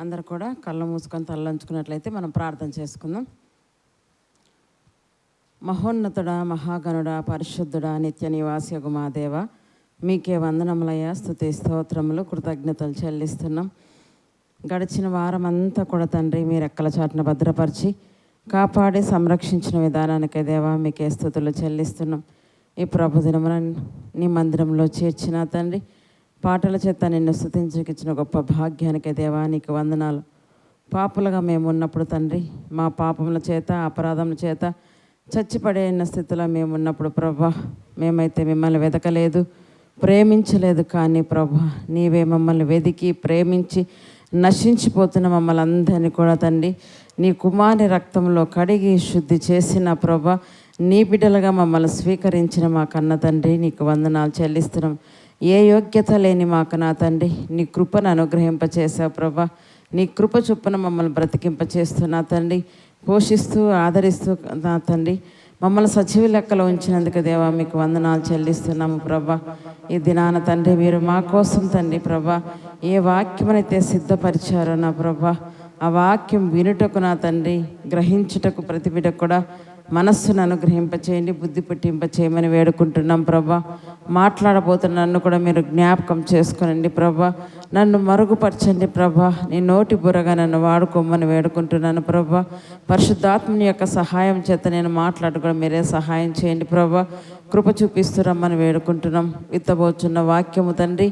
అందరు కూడా కళ్ళు మూసుకొని తలలంచుకున్నట్లయితే మనం ప్రార్థన చేసుకుందాం. మహోన్నతుడా, మహాగణుడా, పరిశుద్ధుడా, నిత్య నివాసియగు మా దేవ, మీకే వందనములయ్యా, స్తుతి స్తోత్రములు కృతజ్ఞతలు చెల్లిస్తున్నాం. గడిచిన వారం అంతా కూడా తండ్రి మీ రెక్కల చాటున భద్రపరిచి కాపాడి సంరక్షించిన విధానానికే దేవా మీకే స్తుతులు చెల్లిస్తున్నాం. ఈ ప్రభుదినమున నీ మందిరంలో చేర్చిన తండ్రి పాటల చేత నిన్ను స్తుతించకిచ్చిన గొప్ప భాగ్యానికే దేవా నీకు వందనాలు. పాపులుగా మేము ఉన్నప్పుడు తండ్రి మా పాపముల చేత అపరాధముల చేత చచ్చిపడేన స్థితిలో మేము ఉన్నప్పుడు ప్రభా మేమైతే మిమ్మల్ని వెతకలేదు, ప్రేమించలేదు. కానీ ప్రభా నీవే మమ్మల్ని వెతికి ప్రేమించి నశించిపోతున్న మమ్మల్ని అందరినీ కూడా తండ్రి నీ కుమారి రక్తంలో కడిగి శుద్ధి చేసిన ప్రభా నీ బిడ్డలుగా మమ్మల్ని స్వీకరించిన మా కన్న తండ్రి నీకు వందనాలు చెల్లిస్తున్నాం. ఏ యోగ్యత లేని మాకు నా తండ్రి నీ కృపను అనుగ్రహింపచేసావు ప్రభా. నీ కృప చొప్పున మమ్మల్ని బ్రతికింపచేస్తున్నా తండ్రి, పోషిస్తూ ఆదరిస్తూ నా తండ్రి మమ్మల్ని సజీవ లెక్కలో ఉంచినందుకు దేవా మీకు వందనాలు చెల్లిస్తున్నాము ప్రభా. ఈ దినాన తండ్రి మీరు మా కోసం తండ్రి ప్రభా ఏ వాక్యమనైతే సిద్ధపరిచారో నా ప్రభా ఆ వాక్యం వినుటకు నా తండ్రి గ్రహించుటకు ప్రతి బిడ్డకు కూడా మనస్సును అనుగ్రహింపచేయండి, బుద్ధి పుట్టింపచేయమని వేడుకుంటున్నాం ప్రభా. మాట్లాడబోతున్న నన్ను కూడా మీరు జ్ఞాపకం చేసుకునండి ప్రభా. నన్ను మరుగుపరచండి ప్రభా. నీ నోటి బుర్రగా నన్ను వాడుకోమని వేడుకుంటున్నాను ప్రభా. పరిశుద్ధాత్మని యొక్క సహాయం చేత నేను మాట్లాడుకోవడం మీరే సహాయం చేయండి ప్రభా. కృప చూపిస్తురమ్మని వేడుకుంటున్నాం. విత్తబోచున్న వాక్యము తండ్రి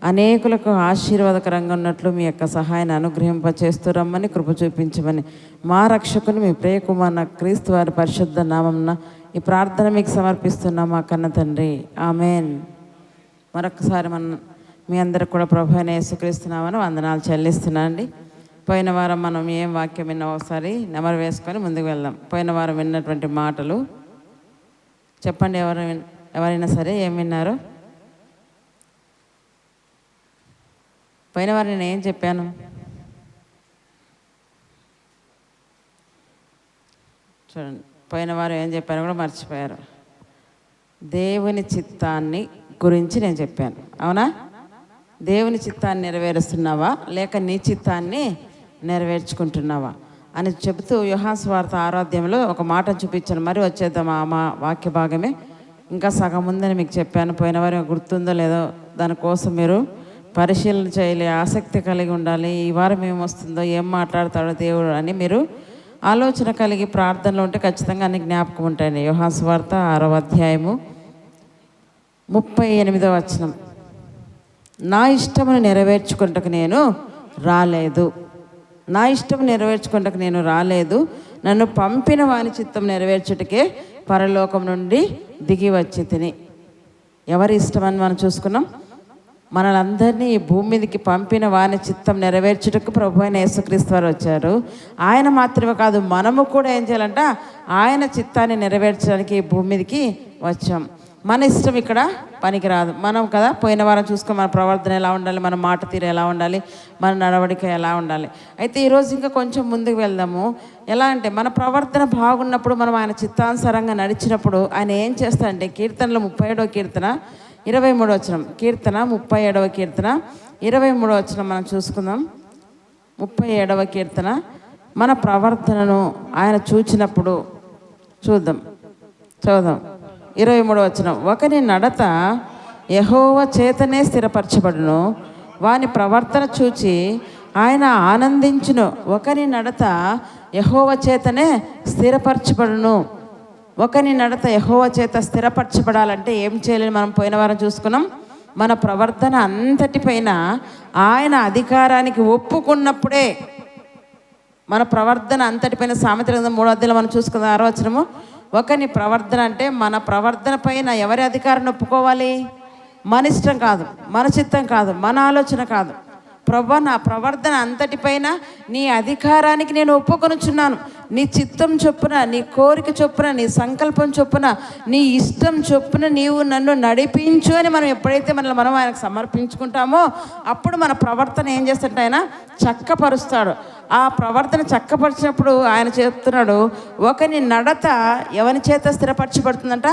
అనేకులకు ఆశీర్వాదకరంగా ఉన్నట్లు మీ యొక్క సహాయాన్ని అనుగ్రహింపచేస్తురమ్మని కృప చూపించమని మా రక్షకుని మీ ప్రియకుమార్ క్రీస్తు వారి పరిశుద్ధ నామంన ఈ ప్రార్థన మీకు సమర్పిస్తున్నాం మా కన్న తండ్రి, ఆమెన్. మరొకసారి మీ అందరికి కూడా ప్రభు అయిన యేసుక్రీస్తునామని వందనాలు చెల్లిస్తున్నా అండి. పోయిన వారం మనం ఏం వాక్యం విన్నా ఒకసారి నెమరు వేసుకొని ముందుకు వెళ్దాం. పోయిన వారం విన్నటువంటి మాటలు చెప్పండి. ఎవరైనా సరే ఏం విన్నారో? పోయిన వారం నేను ఏం చెప్పాను? చూడండి, పోయిన వారం ఏం చెప్పాను కూడా మర్చిపోయారు. దేవుని చిత్తాన్ని గురించి నేను చెప్పాను, అవునా? దేవుని చిత్తాన్ని నెరవేరుస్తున్నావా లేక నీ చిత్తాన్ని నెరవేర్చుకుంటున్నావా అని చెబుతూ యోహాను సువార్త 6వ అధ్యాయంలో ఒక మాట చూపించాను. మరి వచ్చేద్దాం మా వాక్య భాగమే. ఇంకా సగం ఉందని మీకు చెప్పాను. పోయిన వారం గుర్తుందో లేదో దానికోసం మీరు పరిశీలన చేయాలి, ఆసక్తి కలిగి ఉండాలి. ఈ వారం ఏమొస్తుందో, ఏం మాట్లాడతాడో దేవుడు అని మీరు ఆలోచన కలిగి ప్రార్థనలో ఉంటే ఖచ్చితంగా అన్ని జ్ఞాపకం ఉంటాయండి. యోహాను సువార్త 6వ అధ్యాయము 38వ వచనం. నా ఇష్టమును నెరవేర్చుకుంటకు నేను రాలేదు, నా ఇష్టం నెరవేర్చుకుంటకు నేను రాలేదు, నన్ను పంపిన వాని చిత్తం నెరవేర్చుటకే పరలోకం నుండి దిగి వచ్చి తిని. ఎవరి ఇష్టమని మనం చూసుకున్నాం? మనలందరినీ ఈ భూమి మీదకి పంపిన వాని చిత్తం నెరవేర్చుటకు ప్రభు అయిన యేసుక్రీస్తు వారు వచ్చారు. ఆయన మాత్రమే కాదు, మనము కూడా ఏం చేయాలంట? ఆయన చిత్తాన్ని నెరవేర్చడానికి ఈ భూమి మీదకి వచ్చాం. మన ఇష్టం ఇక్కడ పనికిరాదు. మనం కదా పోయిన వారం చూసుకొని మన ప్రవర్తన ఎలా ఉండాలి, మన మాట తీరు ఎలా ఉండాలి, మన నడవడిక ఎలా ఉండాలి. అయితే ఈరోజు ఇంకా కొంచెం ముందుకు వెళ్దాము. ఎలా అంటే మన ప్రవర్తన బాగున్నప్పుడు, మనం ఆయన చిత్తానుసారంగా నడిచినప్పుడు ఆయన ఏం చేస్తాడంటే, కీర్తనలో 37వ కీర్తన 23వ వచనం, కీర్తన 37వ కీర్తన 23వ వచనం మనం చూసుకుందాం. 37వ కీర్తన మన ప్రవర్తనను ఆయన చూచినప్పుడు చూద్దాం. 23వ వచనం. ఒకని నడత యెహోవా చేతనే స్థిరపరచబడును, వాని ప్రవర్తన చూచి ఆయన ఆనందించును. ఒకని నడత యెహోవా చేతనే స్థిరపరచబడును. ఒకని నడత యెహోవా చేత స్థిరపరచబడాలంటే ఏం చేయాలని మనం పోయిన వారం చూసుకున్నాం. మన ప్రవర్తన అంతటిపైన ఆయన అధికారానికి ఒప్పుకున్నప్పుడే మన ప్రవర్తన అంతటిపైన. సామెతల గ్రంథం 3వ అధ్యాయంలో మనం చూసుకుందాం 6వ వచనము. ఒకని ప్రవర్తన అంటే మన ప్రవర్తన పైన ఎవరి అధికారాన్ని ఒప్పుకోవాలి? మన ఇష్టం కాదు, మన చిత్తం కాదు, మన ఆలోచన కాదు. ప్రభా నా ప్రవర్తన అంతటిపైన నీ అధికారానికి నేను ఒప్పుకొనుచున్నాను. నీ చిత్తం చొప్పున, నీ కోరిక చొప్పున, నీ సంకల్పం చొప్పున, నీ ఇష్టం చొప్పున నీవు నన్ను నడిపించు అని మనం ఎప్పుడైతే మనం ఆయనకు సమర్పించుకుంటామో అప్పుడు మన ప్రవర్తన ఏం చేస్తాడంటే ఆయన చక్కపరుస్తాడు. ఆ ప్రవర్తన చక్కపరిచినప్పుడు ఆయన చెప్తున్నాడు, ఒకని నడత ఎవరి చేత స్థిరపరచబడుతుందంట?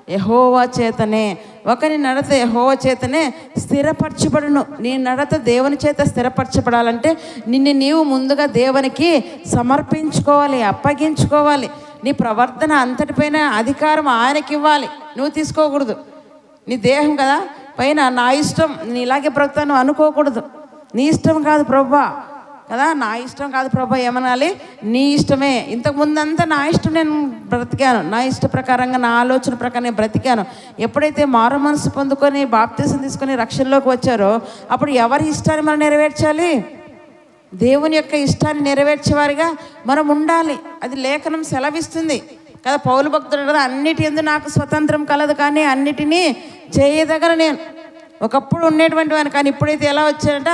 యెహోవా చేతనే, ఒకని నడత యెహోవా చేతనే స్థిరపరచబడును. నీ నడత దేవుని చేత స్థిరపరచబడాలంటే నిన్ను నీవు ముందుగా దేవునికి సమర్పించుకోవాలి, అప్పగించుకోవాలి. నీ ప్రవర్తన అంతటిపైన అధికారం ఆయనకి ఇవ్వాలి, నువ్వు తీసుకోకూడదు. నీ దేహం కదా పైన నా ఇష్టం, నేను ఇలాగే బ్రతుకుతాను అనుకోకూడదు. నీ ఇష్టం కాదు ప్రభువా కదా, నా ఇష్టం కాదు ప్రభా, ఏమనాలి? నీ ఇష్టమే. ఇంతకుముందంతా నా ఇష్టం నేను బ్రతికాను, నా ఇష్ట ప్రకారంగా, నా ఆలోచన ప్రకారం నేను బ్రతికాను. ఎప్పుడైతే మారు మనసు పొందుకొని బాప్తీసం తీసుకొని రక్షణలోకి వచ్చారో అప్పుడు ఎవరి ఇష్టాన్ని మనం నెరవేర్చాలి? దేవుని యొక్క ఇష్టాన్ని నెరవేర్చేవారిగా మనం ఉండాలి. అది లేఖనం సెలవిస్తుంది కదా. పౌలు భక్తుడు కదా, అన్నిటి యందు నాకు స్వతంత్రం కలదు కానీ అన్నిటినీ చేయదగల నేను. ఒకప్పుడు ఉండేటువంటి వాడిని, కానీ ఇప్పుడైతే ఎలా వచ్చాడంట,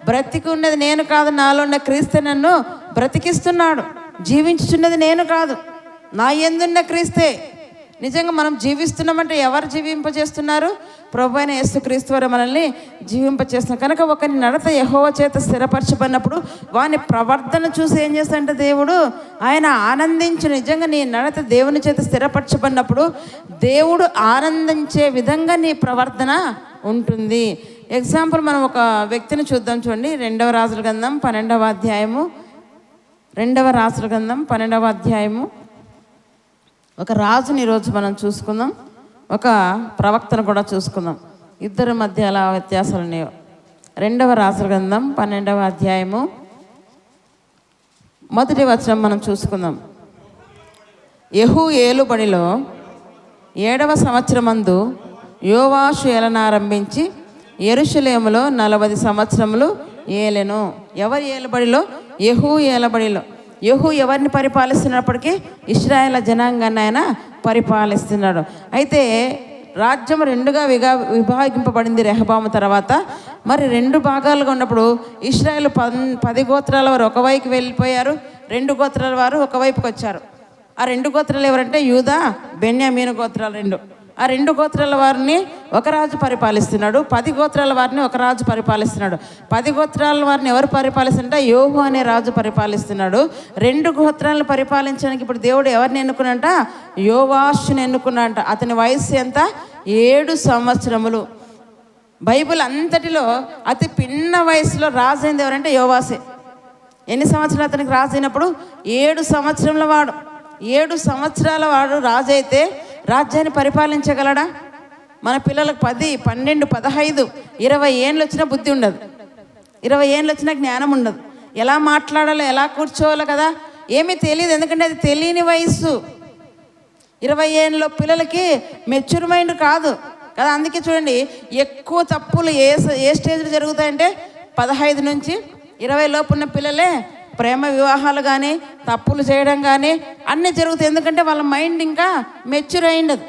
బ్రతికి ఉన్నది నేను కాదు, నాలో ఉన్న క్రీస్తు నన్ను బ్రతికిస్తున్నాడు. జీవించుచున్నది నేను కాదు, నా యందున్న క్రీస్తే. నిజంగా మనం జీవిస్తున్నామంటే ఎవరు జీవింపజేస్తున్నారు? ప్రభు అయిన యేసుక్రీస్తు వారు మనల్ని జీవింపజేస్తున్నారు. కనుక ఒకరి నడత యెహోవా చేత స్థిరపరచబడినప్పుడు వాని ప్రవర్తన చూసి ఏం చేస్తాడంటే దేవుడు ఆయన ఆనందించు. నిజంగా నీ నడత దేవుని చేత స్థిరపరచబడినప్పుడు దేవుడు ఆనందించే విధంగా నీ ప్రవర్తన ఉంటుంది. ఎగ్జాంపుల్ మనం ఒక వ్యక్తిని చూద్దాం. చూడండి, 2వ రాజుల గ్రంథం 12వ అధ్యాయము. 2వ రాజుల గ్రంథం 12వ అధ్యాయము. ఒక రాజుని ఈరోజు మనం చూసుకుందాం, ఒక ప్రవక్తను కూడా చూసుకుందాం. ఇద్దరి మధ్య ఎలా వ్యత్యాసాలు ఉన్నాయో. 2వ రాజుల గ్రంథం 12వ అధ్యాయము 1వ వచనం మనం చూసుకుందాం. యెహూ ఏలుబడిలో 7వ సంవత్సరమందు యోవాషు ఏలనారంభించి యెరూషలేములో 40 సంవత్సరములు ఏలెను. ఎవరి ఏలుబడిలో? యెహూ ఏలుబడిలో. యెహూ ఎవరిని పరిపాలిస్తున్నప్పటికీ ఇశ్రాయేల్ జనాంగాన్ని ఆయన పరిపాలిస్తున్నాడు. అయితే రాజ్యం 2గా విభాగింపబడింది రెహబాము తర్వాత. మరి 2 భాగాలుగా ఉన్నప్పుడు ఇశ్రాయేల్ 10 గోత్రాల వారు ఒకవైపు వెళ్ళిపోయారు, 2 గోత్రాల వారు ఒకవైపుకి వచ్చారు. ఆ 2 గోత్రాలు ఎవరంటే యూదా, బెన్యామీను గోత్రాలు 2. ఆ 2 గోత్రాల వారిని ఒక రాజు పరిపాలిస్తున్నాడు, 10 గోత్రాల వారిని ఒక రాజు పరిపాలిస్తున్నాడు. 10 గోత్రాల వారిని ఎవరు పరిపాలిస్తుంటే యోహు అనే రాజు పరిపాలిస్తున్నాడు. 2 గోత్రాలను పరిపాలించడానికి ఇప్పుడు దేవుడు ఎవరిని ఎన్నుకున్నంట? యోవాషుని ఎన్నుకున్నాడంట. అతని వయస్సు ఎంత? 7 సంవత్సరములు. బైబిల్ అంతటిలో అతి పిన్న వయసులో రాజు అయింది ఎవరంటే యోవాసే. ఎన్ని సంవత్సరాలు అతనికి రాజు అయినప్పుడు? 7 సంవత్సరంల వాడు. 7 సంవత్సరాల వాడు రాజు అయితే రాజ్యాన్ని పరిపాలించగలడా? మన పిల్లలకు 10, 12, 15, 20 ఏళ్ళు వచ్చినా బుద్ధి ఉండదు, 20 ఏళ్ళు వచ్చినా జ్ఞానం ఉండదు. ఎలా మాట్లాడాలో, ఎలా కూర్చోవాలో కదా ఏమీ తెలియదు. ఎందుకంటే అది తెలియని వయస్సు. 20 ఏళ్ళలో పిల్లలకి మెచ్యూర్ మైండ్ కాదు కదా. అందుకే చూడండి, ఎక్కువ తప్పులు ఏ స్టేజ్లో జరుగుతాయంటే 15 నుంచి 20 లోపు ఉన్న పిల్లలే ప్రేమ వివాహాలు కానీ తప్పులు చేయడం కానీ అన్నీ జరుగుతాయి. ఎందుకంటే వాళ్ళ మైండ్ ఇంకా మెచ్యూర్ అయ్యిండదు,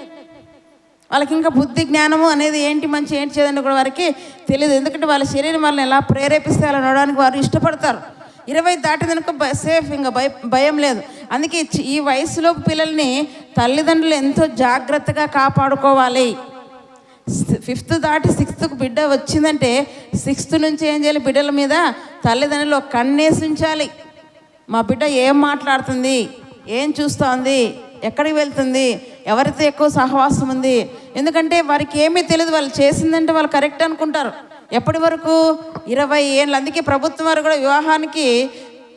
వాళ్ళకి ఇంకా బుద్ధి జ్ఞానము అనేది ఏంటి మంచి ఏంటి చేయదని కూడా వారికి తెలియదు. ఎందుకంటే వాళ్ళ శరీరం వాళ్ళని ఎలా ప్రేరేపిస్తే అలా నడవడానికి వారు ఇష్టపడతారు. 20 దాటిదనుకో సేఫ్, ఇంకా భయం లేదు. అందుకే ఈ వయసులో పిల్లల్ని తల్లిదండ్రులు ఎంతో జాగ్రత్తగా కాపాడుకోవాలి. 5th దాటి 6th బిడ్డ వచ్చిందంటే 6th నుంచి ఏం చేయాలి? బిడ్డల మీద తల్లిదండ్రులు కన్నేసి ఉంచాలి. మా బిడ్డ ఏం మాట్లాడుతుంది, ఏం చూస్తోంది, ఎక్కడికి వెళ్తుంది, ఎవరితో ఎక్కువ సహవాసం ఉంది. ఎందుకంటే వారికి ఏమీ తెలియదు. వాళ్ళు చేసిందంటే వాళ్ళు కరెక్ట్ అనుకుంటారు. ఎప్పటి వరకు? 20 ఏళ్ళు. అందుకే ప్రభుత్వం వారు కూడా వివాహానికి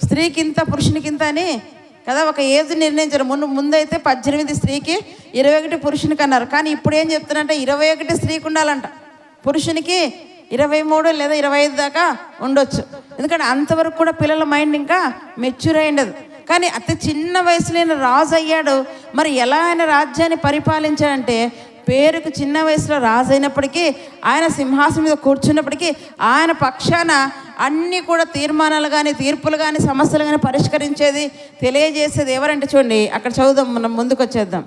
స్త్రీకింత పురుషునికింత అని కదా ఒక ఏజ్ నిర్ణయించారు. ముందైతే 18 స్త్రీకి, 21 పురుషునికి అన్నారు. కానీ ఇప్పుడు ఏం చెప్తున్నారంటే 21 స్త్రీకి ఉండాలంట, పురుషునికి 23 లేదా 25 దాకా ఉండొచ్చు. ఎందుకంటే అంతవరకు కూడా పిల్లల మైండ్ ఇంకా మెచ్యూర్ అయ్యిండదు. కానీ అతి చిన్న వయసులో ఆయన రాజు అయ్యాడు. మరి ఎలా ఆయన రాజ్యాన్ని పరిపాలించాడంటే, పేరుకు చిన్న వయసులో రాజు అయినప్పటికీ, ఆయన సింహాసనం మీద కూర్చున్నప్పటికీ ఆయన పక్షాన అన్నీ కూడా తీర్మానాలు కానీ తీర్పులు కానీ సమస్యలు కానీ పరిష్కరించేది, తెలియజేసేది ఎవరంటే చూడండి, అక్కడ చదువుదాం, మనం ముందుకు వచ్చేద్దాం.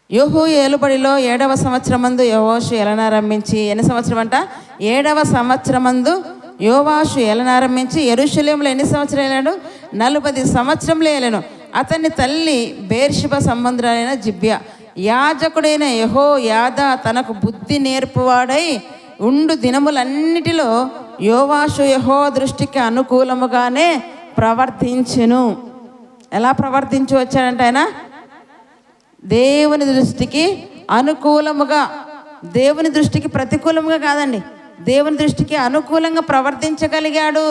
యెహూ ఏలుబడిలో 7వ సంవత్సరమందు యోవాషు ఏలనారంభించి, ఎన్ని సంవత్సరం అంట? 7వ సంవత్సరమందు యోవాషు ఏలనారంభించి యెరూషలేములో ఎన్ని సంవత్సరాలు ఏలాడు? 40 సంవత్సరంలో ఏలాను. అతని తల్లి బేర్షిబ సంబంధురాలైన జిబ్యా. యాజకుడైన యెహోయాదా తనకు బుద్ధి నేర్పువాడై ఉండు దినములన్నిటిలో యోవాషు యెహోవా దృష్టికి అనుకూలముగానే ప్రవర్తించెను. ఎలా ప్రవర్తించి వచ్చాడంటే ఆయన దేవుని దృష్టికి అనుకూలముగా, దేవుని దృష్టికి ప్రతికూలముగా కాదండి, దేవుని దృష్టికి అనుకూలంగా ప్రవర్తించగలిగాడు.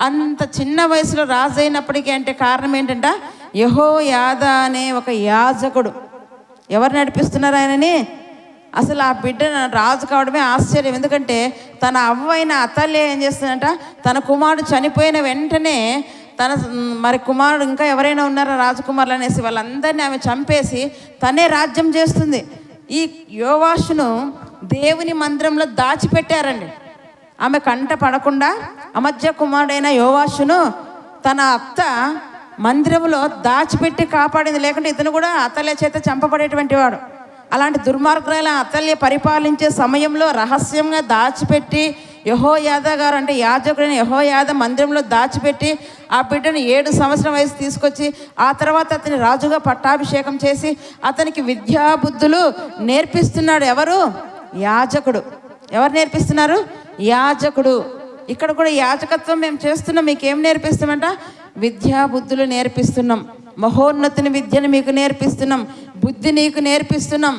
అంత చిన్న వయసులో రాజు అయినప్పటికీ అంటే కారణం ఏంటంట, యెహోయాదా అనే ఒక యాజకుడు. ఎవరు నడిపిస్తున్నారు ఆయనని? అసలు ఆ బిడ్డ రాజు కావడమే ఆశ్చర్యం. ఎందుకంటే తన అవ్వ అయిన అతల్య ఏం చేస్తుందంట, తన కుమారుడు చనిపోయిన వెంటనే మరి కుమారుడు ఇంకా ఎవరైనా ఉన్నారా రాజకుమారులు అనేసి వాళ్ళందరినీ ఆమె చంపేసి తనే రాజ్యం చేస్తుంది. ఈ యోవాషును దేవుని మందిరంలో దాచిపెట్టారండి. ఆమె కంట పడకుండా అమధ్య కుమారుడైన యోవాషును తన అత్త మందిరంలో దాచిపెట్టి కాపాడింది. లేకుంటే ఇతను కూడా అతల్య చేత చంపబడేటువంటి వాడు. అలాంటి దుర్మార్గురాల అతల్య పరిపాలించే సమయంలో రహస్యంగా దాచిపెట్టి యెహోయాదా గారు అంటే యాజకుడైన యెహోయాదా మందిరంలో దాచిపెట్టి ఆ బిడ్డను 7 సంవత్సరం వయసు తీసుకొచ్చి ఆ తర్వాత అతని రాజుగా పట్టాభిషేకం చేసి అతనికి విద్యాబుద్ధులు నేర్పిస్తున్నాడు. ఎవరు? యాజకుడు. ఎవరు నేర్పిస్తున్నారు? యాజకుడు. ఇక్కడ కూడా యాజకత్వం మేము చేస్తున్నాం. మీకేం నేర్పిస్తామంట? విద్యాబుద్ధులు నేర్పిస్తున్నాం. మహోన్నతిని విద్యను మీకు నేర్పిస్తున్నాం. బుద్ధి నీకు నేర్పిస్తున్నాం.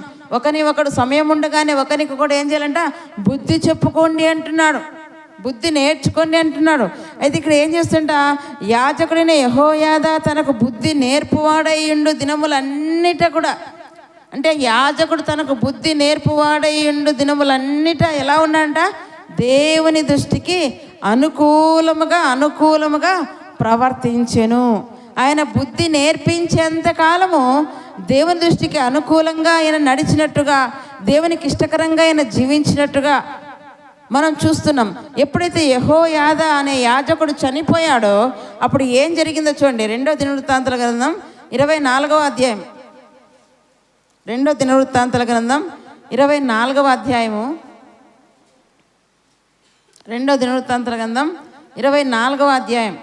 ఒకడు సమయం ఉండగానే ఒకరికి కూడా ఏం చేయాలంట? బుద్ధి చెప్పుకోండి అంటున్నాడు, బుద్ధి నేర్చుకోండి అంటున్నాడు. అయితే ఇక్కడ ఏం చేస్తుంట, యాజకుడైన యెహోయాదా తనకు బుద్ధి నేర్పువాడయ్యుండు దినములన్నిట కూడా. అంటే యాజకుడు తనకు బుద్ధి నేర్పువాడయ్యుండు దినములన్నిట ఎలా ఉన్నాడంట? దేవుని దృష్టికి అనుకూలముగా ప్రవర్తించెను. ఆయన బుద్ధి నేర్పించేంత కాలము దేవుని దృష్టికి అనుకూలంగా ఆయన నడిచినట్టుగా, దేవునికి ఇష్టకరంగా ఆయన జీవించినట్టుగా మనం చూస్తున్నాం. ఎప్పుడైతే యెహోయాదా అనే యాజకుడు చనిపోయాడో అప్పుడు ఏం జరిగిందో చూడండి. 2వ దినవృత్తాంతాల గ్రంథం 24వ అధ్యాయం. 2వ దినవృత్తాంతాల గ్రంథం 24వ అధ్యాయము. 2వ దినవృత్తాంతాల గ్రంథం 24వ అధ్యాయం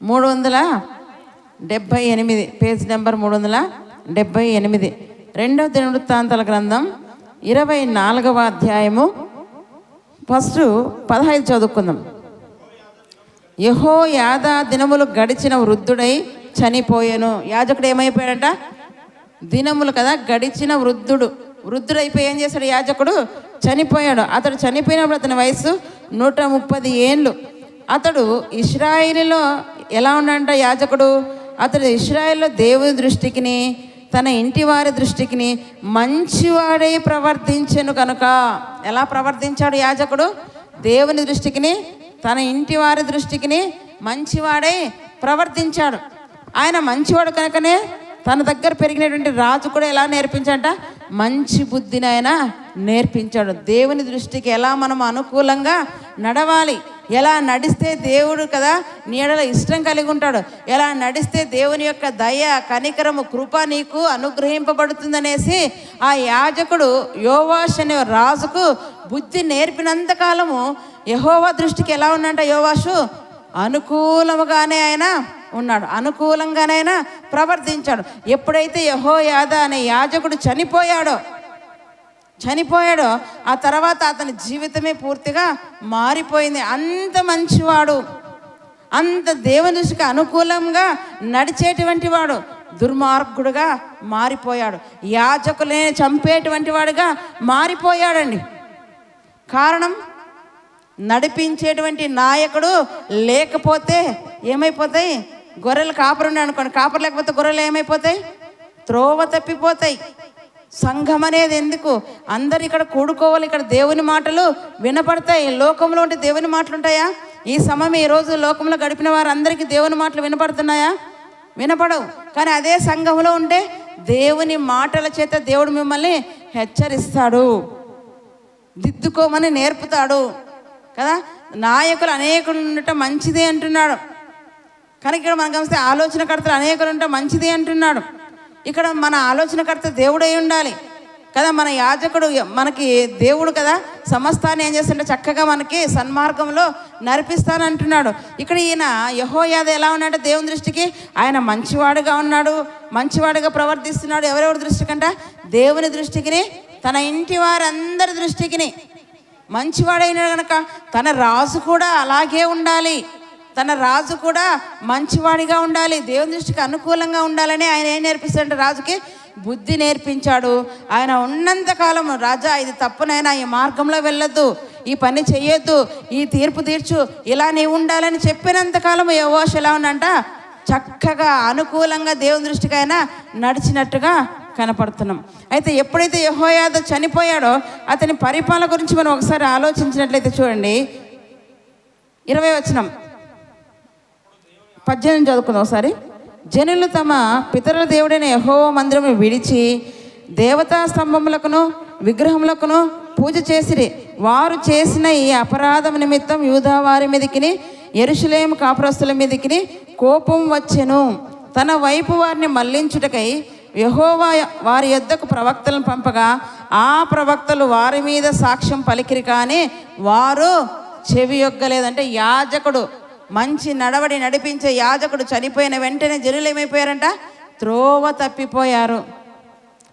378 పేజ్ నెంబర్ 378. 2వ దినవృత్తాంతాల గ్రంథం 24వ అధ్యాయము ఫస్ట్ 15 చదువుకుందాం. యెహోయాదా దినములు గడిచిన వృద్ధుడై చనిపోయాను. యాజకుడు ఏమైపోయాడంట? దినములు కదా గడిచిన వృద్ధుడైపోయి ఏం చేశాడు? యాజకుడు చనిపోయాడు. అతడు చనిపోయినప్పుడు అతని వయసు 130 ఏండ్లు. అతడు ఇశ్రాయేలులో ఎలా ఉన్నాడంట యాజకుడు? అతడు ఇశ్రాయేలులో దేవుని దృష్టికిని తన ఇంటి వారి దృష్టికిని మంచివాడై ప్రవర్తించెను కనుక. ఎలా ప్రవర్తించాడు యాజకుడు? దేవుని దృష్టికిని తన ఇంటి వారి దృష్టికిని మంచివాడై ప్రవర్తించాడు. ఆయన మంచివాడు కనుకనే తన దగ్గర పెరిగినటువంటి రాజు కూడా ఎలా నేర్పించాడంట? మంచి బుద్ధిని ఆయన నేర్పించాడు. దేవుని దృష్టికి ఎలా మనం అనుకూలంగా నడవాలి, ఎలా నడిస్తే దేవుడు కదా నీడలో ఇష్టం కలిగి ఉంటాడు, ఎలా నడిస్తే దేవుని యొక్క దయ కనికరము కృప నీకు అనుగ్రహింపబడుతుందనేసి ఆ యాజకుడు యోవాష్ అనే రాజుకు బుద్ధి నేర్పినంతకాలము యెహోవా దృష్టికి ఎలా ఉన్నాడంట యోవాషు? అనుకూలముగానే ఆయన ఉన్నాడు, అనుకూలంగానే ఆయన ప్రవర్తించాడు. ఎప్పుడైతే యెహోయాదా అనే యాజకుడు చనిపోయాడో ఆ తర్వాత అతని జీవితమే పూర్తిగా మారిపోయింది. అంత మంచివాడు, అంత దేవుని దృష్టికి అనుకూలంగా నడిచేటువంటి వాడు దుర్మార్గుడుగా మారిపోయాడు. యాజకులనే చంపేటువంటి వాడుగా మారిపోయాడండి. కారణం, నడిపించేటువంటి నాయకుడు లేకపోతే ఏమైపోతాయి? గొర్రెలు కాపరుండి అనుకోండి, కాపరు లేకపోతే గొర్రెలు ఏమైపోతాయి? త్రోవ తప్పిపోతాయి. సంఘం అనేది ఎందుకు? అందరు ఇక్కడ కూడుకోవాలి, ఇక్కడ దేవుని మాటలు వినపడతాయి. లోకంలో ఉంటే దేవుని మాటలు ఉంటాయా? ఈ సమయం ఈరోజు లోకంలో గడిపిన వారందరికీ దేవుని మాటలు వినపడుతున్నాయా? వినపడవు. కానీ అదే సంఘంలో ఉంటే దేవుని మాటల చేత దేవుడు మిమ్మల్ని హెచ్చరిస్తాడు, దిద్దుకోమని నేర్పుతాడు కదా. నాయకులు అనేకులు ఉండటం మంచిదే అంటున్నాడు. కానీ ఇక్కడ మనం గమనిస్తే ఆలోచనకర్తలు అనేకులు ఉండటం మంచిదే అంటున్నాడు. ఇక్కడ మన ఆలోచనకర్త దేవుడై ఉండాలి కదా. మన యాజకుడు మనకి దేవుడు కదా, సమస్తాన్ని ఏం చేస్తుంటే చక్కగా మనకి సన్మార్గంలో నడిపిస్తానంటున్నాడు. ఇక్కడ ఈయన యెహోయాదా ఎలా ఉన్నాడంటే దేవుని దృష్టికి ఆయన మంచివాడుగా ఉన్నాడు, మంచివాడుగా ప్రవర్తిస్తున్నాడు. ఎవరెవరి దృష్టికంట? దేవుని దృష్టికిని తన ఇంటి వారందరి దృష్టికిని మంచివాడైన కనుక తన రాజు కూడా అలాగే ఉండాలి, తన రాజు కూడా మంచివాడిగా ఉండాలి, దేవుని దృష్టికి అనుకూలంగా ఉండాలని ఆయన ఏం నేర్పిస్తాడంటే రాజుకి బుద్ధి నేర్పించాడు. ఆయన ఉన్నంతకాలం రాజా ఇది తప్పునైనా, ఈ మార్గంలో వెళ్ళొద్దు, ఈ పని చెయ్యొద్దు, ఈ తీర్పు తీర్చు, ఇలా నీవు ఉండాలని చెప్పినంతకాలం యెహోషువ ఎలా ఉందంట చక్కగా అనుకూలంగా దేవుని దృష్టికి ఆయన నడిచినట్టుగా కనపడుతున్నాం. అయితే ఎప్పుడైతే యెహోయాదా చనిపోయాడో అతని పరిపాలన గురించి మనం ఒకసారి ఆలోచించినట్లయితే చూడండి, 20 వచనం 18 చదువుకుందాం ఒకసారి. జనులు తమ పితరుల దేవుడైన యెహోవా మందిరమును విడిచి దేవతా స్తంభములకును విగ్రహములకును పూజ చేసిరి. వారు చేసిన ఈ అపరాధం నిమిత్తం యూదా వారి మీదికిని యెరూషలేము కాపురస్తుల మీదికిని కోపం వచ్చెను. తన వైపు వారిని మళ్లించుటకై యెహోవా వారి యొద్దకు ప్రవక్తలను పంపగా ఆ ప్రవక్తలు వారి మీద సాక్ష్యం పలికిరి, కానీ వారు చెవి యొగ్గలేదంటే యాజకుడు, మంచి నడవడి నడిపించే యాజకుడు చనిపోయిన వెంటనే జనులు ఏమైపోయారంట, త్రోవ తప్పిపోయారు.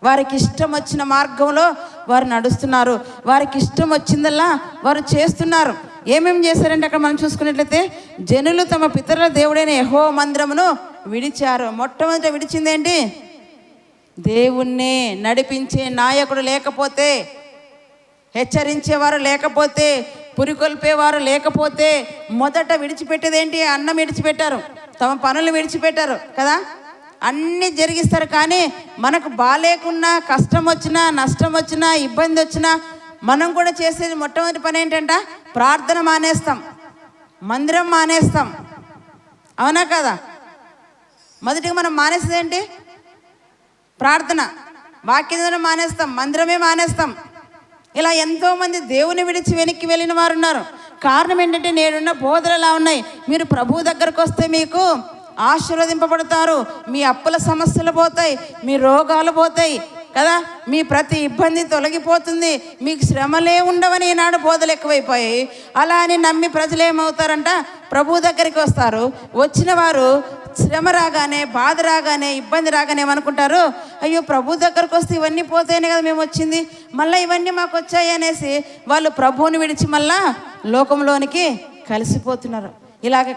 వారికి ఇష్టం వచ్చిన మార్గంలో వారు నడుస్తున్నారు, వారికి ఇష్టం వచ్చిందల్లా వారు చేస్తున్నారు. ఏమేమి చేశారంటే అక్కడ మనం చూసుకున్నట్లయితే జనులు తమ పితరుల దేవుడైన యెహోవా మందిరమును విడిచారు. మొట్టమొదట విడిచిందేంటి? దేవుణ్ణి నడిపించే నాయకుడు లేకపోతే, హెచ్చరించేవారు లేకపోతే, పురికొల్పేవారు లేకపోతే మొదట విడిచిపెట్టేదేంటి? అన్నం విడిచిపెట్టారు, తమ పనులు విడిచిపెట్టారు కదా, అన్నీ జరిగిస్తారు. కానీ మనకు బాలేకున్నా, కష్టం వచ్చినా, నష్టం వచ్చినా, ఇబ్బంది వచ్చినా మనం కూడా చేసేది మొట్టమొదటి పని ఏంటంట, ప్రార్థన మానేస్తాం, మందిరం మానేస్తాం. అవునా కదా? మొదటిగా మనం మానేసేది ఏంటి? ప్రార్థన, వాక్యం మానేస్తాం, మందిరమే మానేస్తాం. ఇలా ఎంతోమంది దేవుని విడిచి వెనక్కి వెళ్ళిన వారు ఉన్నారు. కారణం ఏంటంటే నేడున్న బోధలు ఎలా ఉన్నాయి, మీరు ప్రభు దగ్గరకు వస్తే మీకు ఆశీర్వదింపబడతారు, మీ అప్పుల సమస్యలు పోతాయి, మీ రోగాలు పోతాయి కదా, మీ ప్రతి ఇబ్బంది తొలగిపోతుంది, మీకు శ్రమలే ఉండవని ఈనాడు బోధలు ఎక్కువైపోయాయి. అలా అని నమ్మి ప్రజలు ఏమవుతారంట, ప్రభు దగ్గరికి వస్తారు. వచ్చిన వారు శ్రమ రాగానే, బాధ రాగానే, ఇబ్బంది రాగానే ఏమనుకుంటారు, అయ్యో ప్రభు దగ్గరకు వస్తే ఇవన్నీ పోతేనే కదా మేము వచ్చింది, మళ్ళీ ఇవన్నీ మాకు వచ్చాయి అనేసి వాళ్ళు ప్రభువుని విడిచి మళ్ళా లోకంలోనికి కలిసిపోతున్నారు. ఇలాగ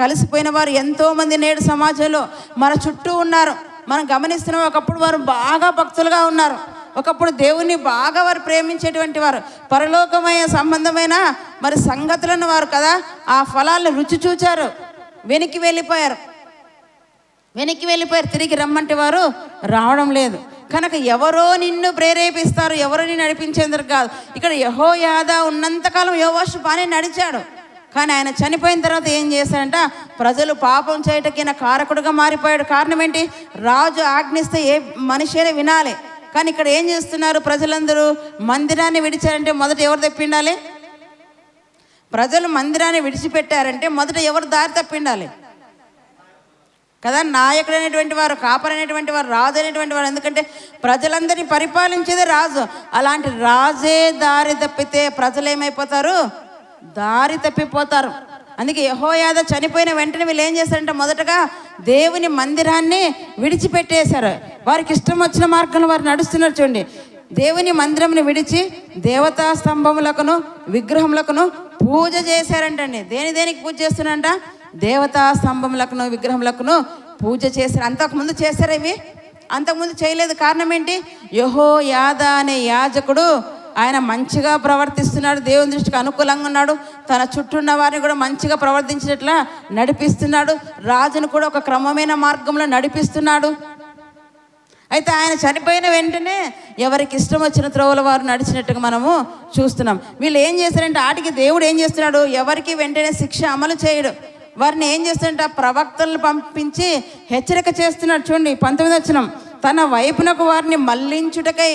కలిసిపోయిన వారు ఎంతోమంది నేడు సమాజంలో మన చుట్టూ ఉన్నారు. మనం గమనిస్తున్నాం. ఒకప్పుడు వారు బాగా భక్తులుగా ఉన్నారు, ఒకప్పుడు దేవుని బాగా వారు ప్రేమించేటువంటి వారు, పరలోకమైన సంబంధమైన మరి సంగతులను వారు కదా ఆ ఫలాలను రుచి చూచారు, వెనక్కి వెళ్ళిపోయారు, తిరిగి రమ్మంటే వారు రావడం లేదు. కనుక ఎవరో నిన్ను ప్రేరేపిస్తారు, ఎవరో నిన్ను నడిపించేందుకు కాదు. ఇక్కడ యెహోయాదా ఉన్నంతకాలం యెహోషువ బాగానే నడిచాడు, కానీ ఆయన చనిపోయిన తర్వాత ఏం చేశాడంట, ప్రజలు పాపం చేయటకిన కారకుడుగా మారిపోయాడు. కారణం ఏంటి? రాజు ఆజ్ఞిస్తే ఏ మనిషి అయినా వినాలి. కానీ ఇక్కడ ఏం చేస్తున్నారు, ప్రజలందరూ మందిరాన్ని విడిచారంటే మొదట ఎవరు తప్పిండాలి? ప్రజలు మందిరాన్ని విడిచిపెట్టారంటే మొదట ఎవరు దారి తప్పిండాలి కదా? నాయకుడు అనేటువంటి వారు, కాపరి అనేటువంటి వారు, రాజు అనేటువంటి వారు. ఎందుకంటే ప్రజలందరినీ పరిపాలించేదే రాజు. అలాంటి రాజే దారి తప్పితే ప్రజలు ఏమైపోతారు? దారి తప్పిపోతారు. అందుకే యెహోయాదా చనిపోయిన వెంటనే వీళ్ళు ఏం చేశారంటే మొదటగా దేవుని మందిరాన్ని విడిచిపెట్టేశారు. వారికి ఇష్టం వచ్చిన మార్గంలో వారు నడుస్తున్నారు. చూడండి, దేవుని మందిరంని విడిచి దేవతా స్తంభములకును విగ్రహములకును పూజ చేశారంటండి. దేనికి పూజ చేస్తున్నారంట? దేవతా స్తంభములకును విగ్రహములకును పూజ చేశారు. అంతకుముందు చేశారు, ఇవి అంతకుముందు చేయలేదు. కారణం ఏంటి? యెహోయాదా అనే యాజకుడు ఆయన మంచిగా ప్రవర్తిస్తున్నాడు, దేవుని దృష్టికి అనుకూలంగా ఉన్నాడు, తన చుట్టూ ఉన్న వారిని కూడా మంచిగా ప్రవర్తించినట్లా నడిపిస్తున్నాడు, రాజును కూడా ఒక క్రమమైన మార్గంలో నడిపిస్తున్నాడు. అయితే ఆయన చనిపోయిన వెంటనే ఎవరికి ఇష్టం వచ్చిన త్రోవల వారు నడిచినట్టుగా మనము చూస్తున్నాం. వీళ్ళు ఏం చేస్తారంటే ఆటికి దేవుడు ఏం చేస్తున్నాడు, ఎవరికి వెంటనే శిక్ష అమలు చేయడు. వారిని ఏం చేస్తాడంటే ప్రవక్తలను పంపించి హెచ్చరిక చేస్తున్నాడు. చూడండి 19 వచనం, తన వైపునకు వారిని మళ్లించుటకై.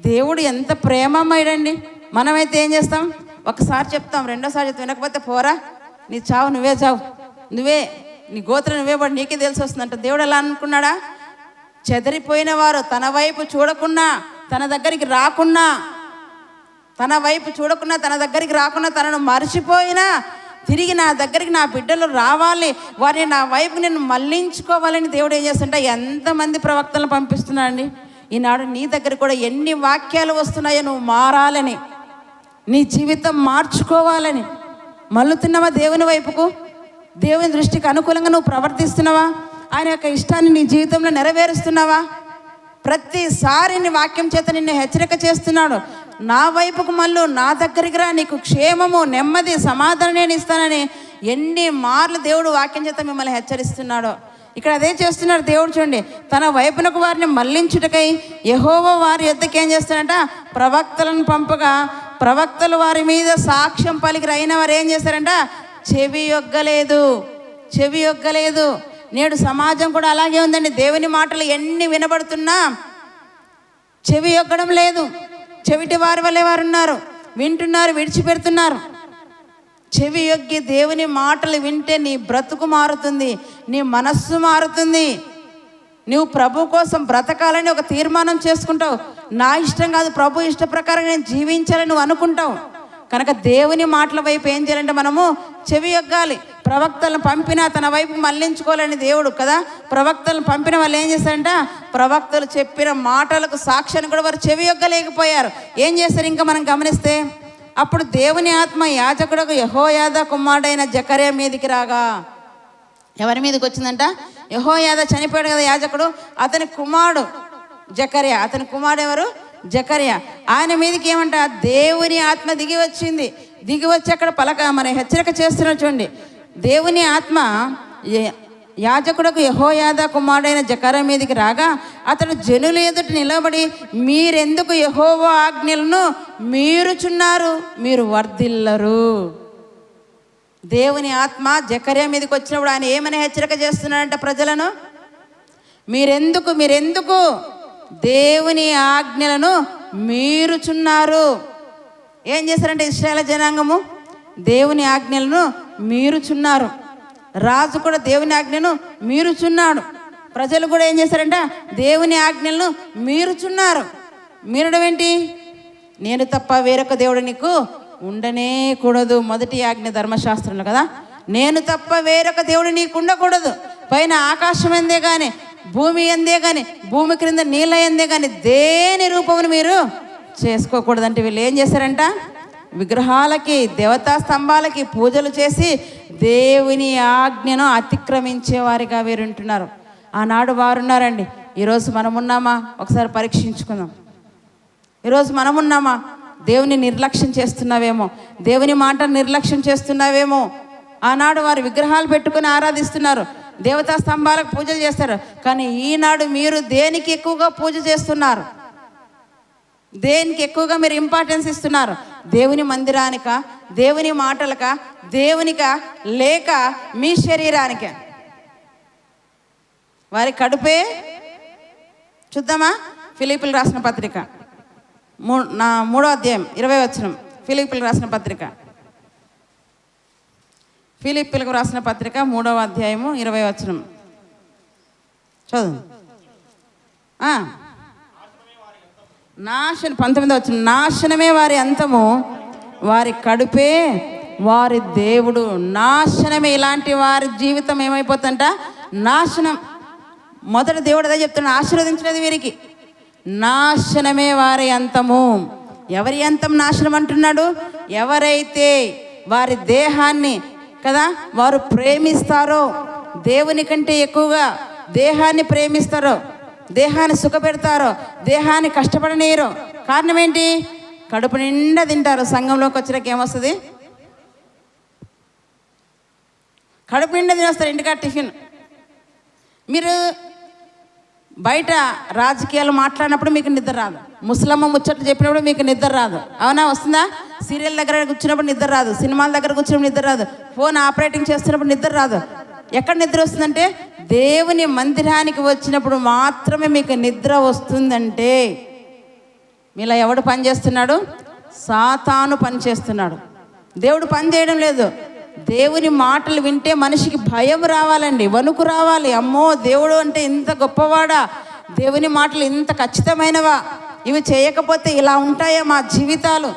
దేవుడు ఎంత ప్రేమమయుడండి. మనమైతే ఏం చేస్తాం, ఒకసారి చెప్తాం, రెండోసారి చెప్తాం, వినకపోతే పోరా నీ చావు నువ్వే చావు, నువ్వే నీ గోత్రం నువ్వే పడి నీకే తెలిసి వస్తుందంట. దేవుడు ఎలా అనుకున్నాడా? చెదరిపోయిన వారు తన వైపు చూడకున్నా, తన దగ్గరికి రాకున్నా, తనను మర్చిపోయినా తిరిగి నా దగ్గరికి నా బిడ్డలు రావాలి, వారిని నా వైపు నేను మళ్లించుకోవాలని దేవుడు ఏం చేస్తుంటే ఎంతమంది ప్రవక్తలను పంపిస్తున్నాడండి. ఈనాడు నీ దగ్గర కూడా ఎన్ని వాక్యాలు వస్తున్నాయో నువ్వు మారాలని, నీ జీవితం మార్చుకోవాలని. మళ్ళుతున్నావా దేవుని వైపుకు? దేవుని దృష్టికి అనుకూలంగా నువ్వు ప్రవర్తిస్తున్నావా? ఆయన యొక్క ఇష్టాన్ని నీ జీవితంలో నెరవేరుస్తున్నావా? ప్రతిసారి నీ వాక్యం చేత నిన్ను హెచ్చరిక చేస్తున్నాడు. నా వైపుకు మళ్ళీ నా దగ్గరికి రా, నీకు క్షేమము, నెమ్మది, సమాధానం నేను ఇస్తానని ఎన్ని మార్లు దేవుడు వాక్యం చేత మిమ్మల్ని హెచ్చరిస్తున్నాడో. ఇక్కడ అదే చేస్తున్నాడు దేవుడు. చూడండి, తన వైపునకు వారిని మళ్లించుటకై యెహోవా వారి యొద్దకు ఏం చేస్తాడంట? ప్రవక్తలను పంపగా ప్రవక్తలు వారి మీద సాక్ష్యం పలికిరి. అయిన వారు ఏం చేస్తారంట? చెవి యొగ్గలేదు. నేడు సమాజం కూడా అలాగే ఉందండి. దేవుని మాటలు ఎన్ని వినబడుతున్నా చెవి యొగ్గడం లేదు. చెవిటి వారి వల్లే వారు ఉన్నారు, వింటున్నారు, విడిచిపెడుతున్నారు. చెవి యొగ్గి దేవుని మాటలు వింటే నీ బ్రతుకు మారుతుంది, నీ మనస్సు మారుతుంది. నువ్వు ప్రభు కోసం బ్రతకాలని ఒక తీర్మానం చేసుకుంటావు. నా ఇష్టం కాదు, ప్రభు ఇష్ట ప్రకారం నేను జీవించాలని నువ్వు అనుకుంటావు. కనుక దేవుని మాటల వైపు ఏం చేయాలంటే మనము చెవి యొగ్గాలి. ప్రవక్తలను పంపినా తన వైపు మళ్లించుకోవాలని దేవుడు కదా. ప్రవక్తలను పంపిన వాళ్ళు ఏం చేశారంట? ప్రవక్తలు చెప్పిన మాటలకు సాక్ష్యాన్ని కూడా వారు చెవి యొగ్గలేకపోయారు. ఏం చేశారు ఇంకా మనం గమనిస్తే, అప్పుడు దేవుని ఆత్మ యాజకుడు యెహోయాదా కుమారుడైన జకర్యా మీదికి రాగా. ఎవరి మీదకి వచ్చిందంట? యెహోయాదా చనిపోయాడు కదా యాజకుడు, అతని కుమారుడు జకర్యా. అతని కుమారుడు ఎవరు? జకర్యా. ఆయన మీదకి ఏమంట? దేవుని ఆత్మ దిగి వచ్చింది. దిగి వచ్చి అక్కడ మన హెచ్చరిక చేస్తున్నాడు. చూడండి, దేవుని ఆత్మ యాజకుడుకు యెహోయాదా కుమారుడైన జకర్యా మీదకి రాగా అతడు జనుల ఎదుట నిలబడి, మీరెందుకు యెహోవా ఆజ్ఞలను మీరుచున్నారు, మీరు వర్ధిల్లరు. దేవుని ఆత్మ జకర్యా మీదకి వచ్చినప్పుడు ఆయన ఏమని హెచ్చరిక చేస్తున్నాడంట? ప్రజలను మీరెందుకు దేవుని ఆజ్ఞలను మీరుచున్నారు. ఏం చేశారంటే ఇశ్రాయేలు జనాంగము దేవుని ఆజ్ఞలను మీరుచున్నారు. రాజు కూడా దేవుని ఆజ్ఞను మీరుచున్నాడు. ప్రజలు కూడా ఏం చేశారంట? దేవుని ఆజ్ఞలను మీరుచున్నారు. మీరడం ఏంటి? నేను తప్ప వేరొక దేవుడు నీకు ఉండనే కూడదు. మొదటి ఆజ్ఞ ధర్మశాస్త్రంలో కదా. నేను తప్ప వేరొక దేవుడు నీకు ఉండకూడదు. పైన ఆకాశం ఎందే కానీ, భూమి ఎందే కానీ, భూమి క్రింద నీళ్ళ ఎందే కానీ దేని రూపమును మీరు చేసుకోకూడదు. అంటే వీళ్ళు ఏం చేశారంట? విగ్రహాలకి, దేవతా స్తంభాలకి పూజలు చేసి దేవుని ఆజ్ఞను అతిక్రమించేవారిగా వీరుంటున్నారు. ఆనాడు వారున్నారండి. ఈరోజు మనమున్నామా? ఒకసారి పరీక్షించుకుందాం. ఈరోజు మనమున్నామా? దేవుని నిర్లక్ష్యం చేస్తున్నావేమో, దేవుని మాట నిర్లక్ష్యం చేస్తున్నావేమో. ఆనాడు వారు విగ్రహాలు పెట్టుకుని ఆరాధిస్తున్నారు, దేవతా స్తంభాలకు పూజలు చేస్తారు. కానీ ఈనాడు మీరు దేనికి ఎక్కువగా పూజ చేస్తున్నారు? దేనికి ఎక్కువగా మీరు ఇంపార్టెన్స్ ఇస్తున్నారు? దేవుని మందిరానిక, దేవుని మాటలక, దేవునిక, లేక మీ శరీరానిక? వారి కడుపే. చూద్దామా? ఫిలిప్పీయులకు రాసిన పత్రిక 3వ అధ్యాయం 20వ వచనం. ఫిలిప్పీయులకు రాసిన పత్రిక, ఫిలిప్పీయులకు రాసిన పత్రిక 3వ అధ్యాయము 20వ వచనం చదువు. 19వ వచనం. నాశనమే వారి అంతము, వారి కడుపే వారి దేవుడు. నాశనమే. ఇలాంటి వారి జీవితం ఏమైపోతుందంట? నాశనం. మొదట దేవుడు అదే చెప్తున్నాడు, ఆశీర్వదించినది వీరికి. నాశనమే వారి అంతము. ఎవరి అంతం నాశనం అంటున్నాడు? ఎవరైతే వారి దేహాన్ని కదా వారు ప్రేమిస్తారో, దేవుని కంటే ఎక్కువగా దేహాన్ని ప్రేమిస్తారో, దేహాన్ని సుఖపెడతారో, దేహాన్ని కష్టపడనీయరో. కారణం ఏంటి? కడుపు నిండా తింటారు. సంఘంలోకి వచ్చినాక ఏమొస్తుంది? కడుపు నిండా తినేస్తారు. ఇంటికా టిఫిన్. మీరు బయట రాజకీయాలు మాట్లాడినప్పుడు మీకు నిద్ర రాదు. ముసలమ్మ ముచ్చట్లు చెప్పినప్పుడు మీకు నిద్ర రాదు. అవునా? వస్తుందా? సీరియల్ దగ్గర కూర్చున్నప్పుడు నిద్ర రాదు, సినిమాల దగ్గర కూర్చున్నప్పుడు నిద్ర రాదు, ఫోన్ ఆపరేటింగ్ చేస్తున్నప్పుడు నిద్ర రాదు. ఎక్కడ నిద్ర వస్తుందంటే దేవుని మందిరానికి వచ్చినప్పుడు మాత్రమే మీకు నిద్ర వస్తుందంటే మీలా ఎవడు పని చేస్తున్నాడు? సాతాను పని చేస్తున్నాడు. దేవుడు పని చేయడం లేదు. దేవుని మాటలు వింటే మనిషికి భయం రావాలండి, వణుకు రావాలి. అమ్మో, దేవుడు అంటే ఇంత గొప్పవాడా, దేవుని మాటలు ఇంత ఖచ్చితమైనవా, ఇవి చేయకపోతే ఇలా ఉంటాయా మా జీవితాలు,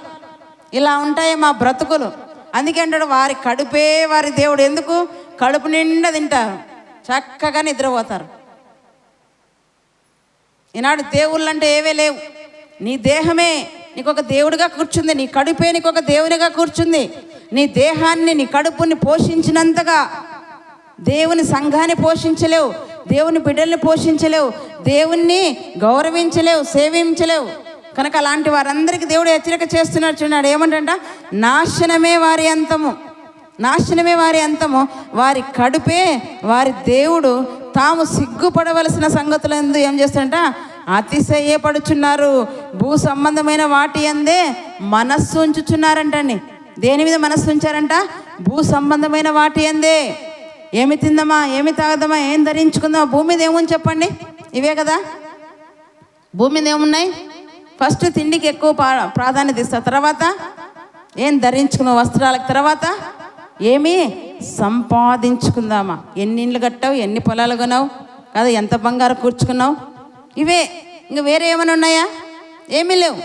ఇలా ఉంటాయా మా బ్రతుకులు. అందుకే అంటాడు వారి కడుపే వారి దేవుడు. ఎందుకు? కడుపు నిండా తింటారు, చక్కగా నిద్రపోతారు. ఈనాడు దేవుళ్ళు అంటే ఏవే లేవు. నీ దేహమే నీకు ఒక దేవుడిగా కూర్చుంది, నీ కడుపే నీకు ఒక దేవునిగా కూర్చుంది. నీ దేహాన్ని, నీ కడుపుని పోషించినంతగా దేవుని సంఘాన్ని పోషించలేవు, దేవుని బిడ్డల్ని పోషించలేవు, దేవుణ్ణి గౌరవించలేవు, సేవించలేవు. కనుక అలాంటి వారందరికీ దేవుడు హెచ్చరిక చేస్తున్నాడు. చూడాడు ఏమంటంట, నాశనమే వారి అంతము, నాశనమే వారి అంతము, వారి కడుపే వారి దేవుడు, తాము సిగ్గుపడవలసిన సంగతులందు ఏం చేస్తారంట, అతిశయపడుచున్నారు, భూ సంబంధమైన వాటి అందే మనస్సు ఉంచుచున్నారంటండి. దేని మీద మనస్సు ఉంచారంట, భూ సంబంధమైన వాటి అందే. ఏమి తిందామా, ఏమి తాగదామా, ఏం ధరించుకుందామా, భూమి మీద ఏముంది చెప్పండి, ఇవే కదా. భూమి మీద ఏమున్నాయి, ఫస్ట్ తిండికి ఎక్కువ ప్రాధాన్యత ఇస్తారు, తర్వాత ఏం ధరించుకుందాం వస్త్రాలకు, తర్వాత ఏమి సంపాదించుకుందామా, ఎన్ని ఇండ్లు కట్టావు, ఎన్ని పొలాలు కొన్నావు కదా, ఎంత బంగారం కూర్చుకున్నావు, ఇవే. ఇంక వేరే ఏమైనా ఉన్నాయా, ఏమీ లేవు.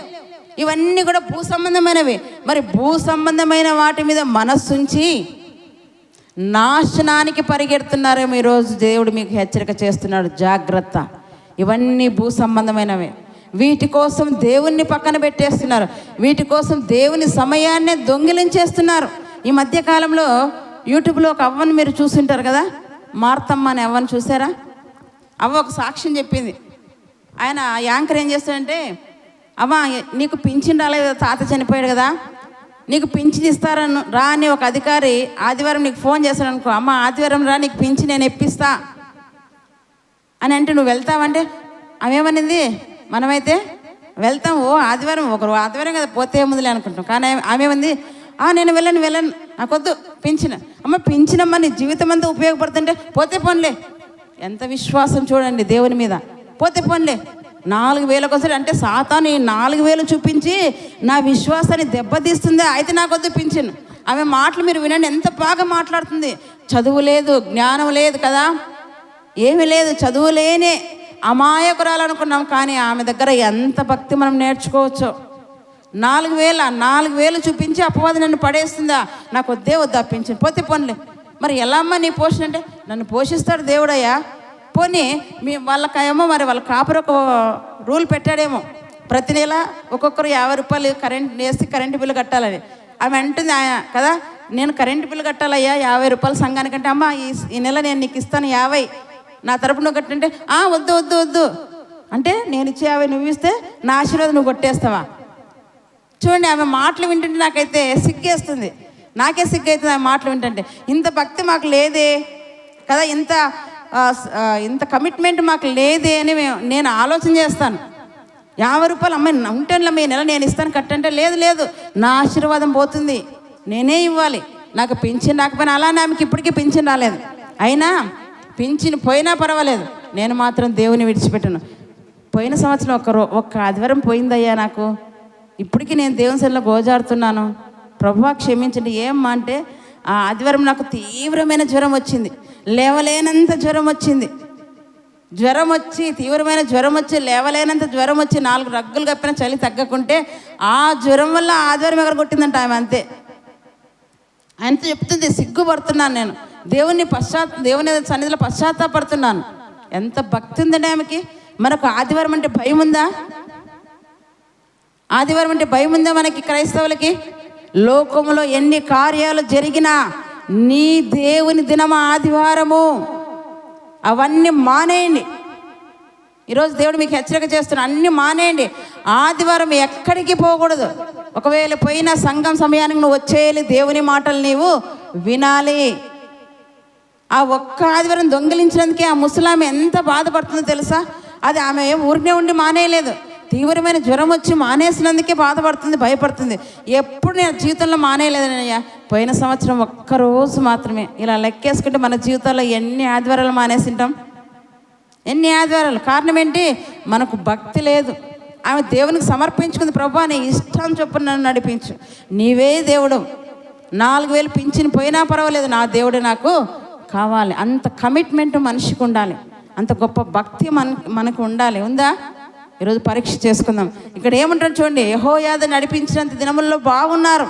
ఇవన్నీ కూడా భూ సంబంధమైనవి. మరి భూ సంబంధమైన వాటి మీద మనస్సుంచి నాశనానికి పరిగెడుతున్నారేమో. ఈరోజు దేవుడు మీకు హెచ్చరిక చేస్తున్నాడు, జాగ్రత్త. ఇవన్నీ భూ సంబంధమైనవే. వీటి కోసం దేవుణ్ణి పక్కన పెట్టేస్తున్నారు, వీటి కోసం దేవుని సమయాన్నే దొంగిలించేస్తున్నారు. ఈ మధ్యకాలంలో యూట్యూబ్లో ఒక అవ్వను మీరు చూసుంటారు కదా, మార్తమ్మ అనే అవ్వను చూసారా? అవ్వ ఒక సాక్ష్యం చెప్పింది. ఆయన యాంకర్ ఏం చేస్తాడంటే, అవ్వ నీకు పింఛన్ రాలేదు, తాత చనిపోయాడు కదా, నీకు పింఛన్ ఇస్తారని రా అని ఒక అధికారి ఆదివారం నీకు ఫోన్ చేస్తాడు అనుకో, అమ్మ ఆదివారం రా, నీకు పింఛన్ నేను ఇప్పిస్తా అని అంటే నువ్వు వెళ్తావంటే, ఆమెమనింది, మనమైతే వెళ్తాం, ఓ ఆదివారం, ఒకరు ఆదివారం కదా పోతే ఏముందిలే అనుకుంటాం. కానీ ఆమెమంది, నేను వెళ్ళను, నాకొద్దు పింఛన్. అమ్మ పింఛనమ్మ నీ జీవితం అంతా ఉపయోగపడుతుంటే పోతే పోన్లే. ఎంత విశ్వాసం చూడండి దేవుని మీద, పోతే పోన్లే. 4,000 కోసం అంటే సాతాను ఈ 4,000 చూపించి నా విశ్వాసాన్ని దెబ్బతీస్తుందా, అయితే నాకొద్దు పింఛను. ఆమె మాటలు మీరు వినండి, ఎంత బాగా మాట్లాడుతుంది. చదువు లేదు, జ్ఞానం లేదు కదా, ఏమీ లేదు, చదువు లేనే అమాయకురాలు అనుకున్నాం. కానీ ఆమె దగ్గర ఎంత భక్తి మనం నేర్చుకోవచ్చో. 4,000 చూపించి అపవాది నన్ను పడేస్తుందా, నాకు వద్దే వద్దా పింఛను, పోతే పోన్లే. మరి ఎలా అమ్మా నీ పోషణ అంటే, నన్ను పోషిస్తాడు దేవుడయ్యా. పోనీ వాళ్ళకేమో మరి వాళ్ళ కాపుర ఒక రూల్ పెట్టాడేమో, ప్రతి నెల ఒక్కొక్కరు 50 రూపాయలు కరెంట్ వేసి కరెంటు బిల్లు కట్టాలని. ఆమె అంటుంది కదా, నేను కరెంటు బిల్లు కట్టాలయ్యా 50 రూపాయలు సంఘానికంటే, అమ్మ ఈ నెల నేను నీకు ఇస్తాను 50, నా తరపు నువ్వు కట్టంటే వద్దు అంటే, నేను ఇచ్చే 50 నువ్వు ఇస్తే నా ఆశీర్వాదం నువ్వు కొట్టేస్తావా? చూడండి, ఆమె మాటలు వింటుంటే నాకైతే సిగ్గేస్తుంది, నాకే సిగ్గవుతుంది ఆమె మాటలు వింటుంటే. ఇంత భక్తి మాకు లేదే కదా, ఇంత కమిట్మెంట్ మాకు లేదే అని నేను ఆలోచన చేస్తాను. 50 రూపాయలు అమ్మాయి ఉంటానులే, ఈ నెల నేను ఇస్తాను కట్టంటే, లేదు నా ఆశీర్వాదం పోతుంది, నేనే ఇవ్వాలి, నాకు పింఛన్ రాకపోయినా. అలానే ఆమెకి ఇప్పటికీ పింఛన్ రాలేదు, అయినా పింఛన్ పోయినా పర్వాలేదు, నేను మాత్రం దేవుని విడిచిపెట్టను. పోయిన సంవత్సరం ఒక్క ఆదివారం పోయిందయ్యా నాకు, ఇప్పటికీ నేను దేవుని సన్నిధిలో గోజాడుతున్నాను, ప్రభువా క్షమించండి. ఏమ్మా అంటే, ఆ ఆదివారం నాకు తీవ్రమైన జ్వరం వచ్చింది, లేవలేనంత జ్వరం వచ్చింది, తీవ్రమైన జ్వరం వచ్చి లేవలేనంత జ్వరం వచ్చి 4 రగ్గులు కప్పిన చలి తగ్గకుంటే ఆ జ్వరం వల్ల ఆదివారం ఎగర కొట్టిందంట ఆమె. అంతే, ఆయనతో చెప్తుంది, సిగ్గుపడుతున్నాను నేను, దేవుని సన్నిధిలో పశ్చాత్తాపడుతున్నాను. ఎంత భక్తి ఉందండి ఆమెకి. మనకు ఆదివారం అంటే భయం ఉందా? ఆదివారం అంటే భయం ఉందా మనకి క్రైస్తవులకి? లోకంలో ఎన్ని కార్యాలు జరిగినా నీ దేవుని దినము ఆదివారము, అవన్నీ మానేయండి. ఈరోజు దేవుడు మీకు హెచ్చరిక చేస్తున్నా, అన్నీ మానేయండి. ఆదివారం ఎక్కడికి పోకూడదు. ఒకవేళ పోయినా సంఘం సమయానికి నువ్వు వచ్చేయాలి, దేవుని మాటలు నీవు వినాలి. ఆ ఒక్క ఆదివారం దొంగిలించినందుకే ఆ ముసలామె ఎంత బాధపడుతుందో తెలుసా? అది ఆమె ఊరినే ఉండి మానేయలేదు, తీవ్రమైన జ్వరం వచ్చి మానేసినందుకే బాధపడుతుంది, భయపడుతుంది. ఎప్పుడు నేను జీవితంలో మానేయలేదనయ్యా, పోయిన సంవత్సరం ఒక్కరోజు మాత్రమే. ఇలా లెక్కేసుకుంటే మన జీవితాల్లో ఎన్ని ఆదివారాలు మానేసింటాం, ఎన్ని ఆదివారాలు. కారణం ఏంటి? మనకు భక్తి లేదు. ఆమె దేవునికి సమర్పించుకుంది, ప్రభువా నీ ఇష్టం చొప్పున నన్ను నడిపించు, నీవే దేవుడు, 4,000 పింఛన్ పోయినా పర్వాలేదు, నా దేవుడే నాకు కావాలి. అంత కమిట్మెంట్ మనిషికి ఉండాలి, అంత గొప్ప భక్తి మనకు ఉండాలి. ఉందా? ఈరోజు పరీక్ష చేసుకుందాం. ఇక్కడ ఏమంటారు చూడండి, యెహోయాదా నడిపించినంత దినముల్లో బాగున్నారు,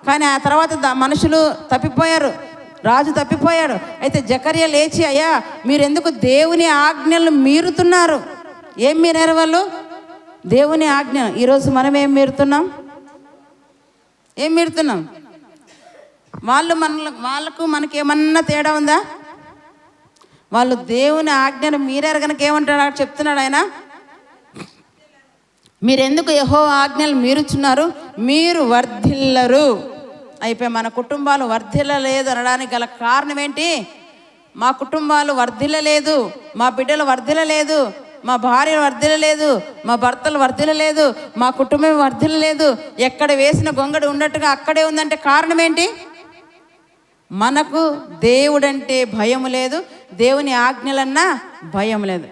కానీ ఆ తర్వాత మనుషులు తప్పిపోయారు, రాజు తప్పిపోయాడు. అయితే జకర్యా లేచి, అయ్యా మీరెందుకు దేవుని ఆజ్ఞలను మీరుతున్నారు? ఏం మీరారు వాళ్ళు? దేవుని ఆజ్ఞ. ఈరోజు మనం ఏం మీరుతున్నాం? వాళ్ళకు మనకి ఏమన్నా తేడా ఉందా? వాళ్ళు దేవుని ఆజ్ఞను మీరారు కనుక ఏమంటాడు చెప్తున్నాడు ఆయన, మీరెందుకు యెహోవా ఆజ్ఞలు మీరుచున్నారు, మీరు వర్ధిల్లరు. అయిపోయి మన కుటుంబాలు వర్ధిల్లలేదు అనడానికి గల కారణం ఏంటి? మా కుటుంబాలు వర్ధిల్లలేదు, మా బిడ్డలు వర్ధిల్లలేదు, మా భార్యలు వర్ధిల్లలేదు, మా భర్తలు వర్ధిల్లలేదు, మా కుటుంబం వర్ధిల్లలేదు. ఎక్కడ వేసిన గొంగడి ఉన్నట్టుగా అక్కడే ఉందంటే కారణం ఏంటి? మనకు దేవుడంటే భయం లేదు, దేవుని ఆజ్ఞలన్నా భయం లేదు.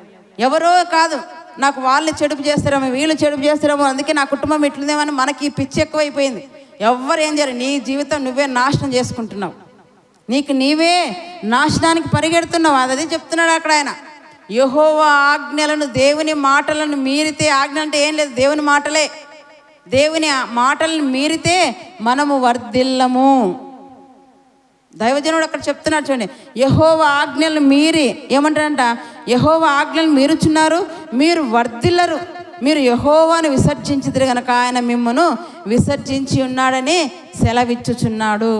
ఎవరో కాదు, నాకు వాళ్ళు చెడుపు చేస్తారేమో, వీళ్ళు చెడుపు చేస్తారేమో, అందుకే నా కుటుంబం ఇట్లుందేమని మనకి పిచ్చి ఎక్కువైపోయింది. ఎవ్వరు ఏం చేయరు, నీ జీవితం నువ్వే నాశనం చేసుకుంటున్నావు, నీకు నీవే నాశనానికి పరిగెడుతున్నావు. అదే చెప్తున్నాడు అక్కడ ఆయన. యెహోవా ఆజ్ఞలను, దేవుని మాటలను మీరితే, ఆజ్ఞ అంటే ఏం లేదు, దేవుని మాటలే, దేవుని మాటలను మీరితే మనము వర్ధిల్లము. దైవజనుడు అక్కడ చెప్తున్నాడు చూడండి, యెహోవా ఆజ్ఞలను మీరి ఏమంటారంట, యెహోవా ఆజ్ఞలను మీరుచున్నారు, మీరు వర్ధిల్లరు. మీరు యెహోవాను విసర్జించితే గనక ఆయన మిమ్మను విసర్జించి ఉన్నాడని సెలవిచ్చుచున్నాడు.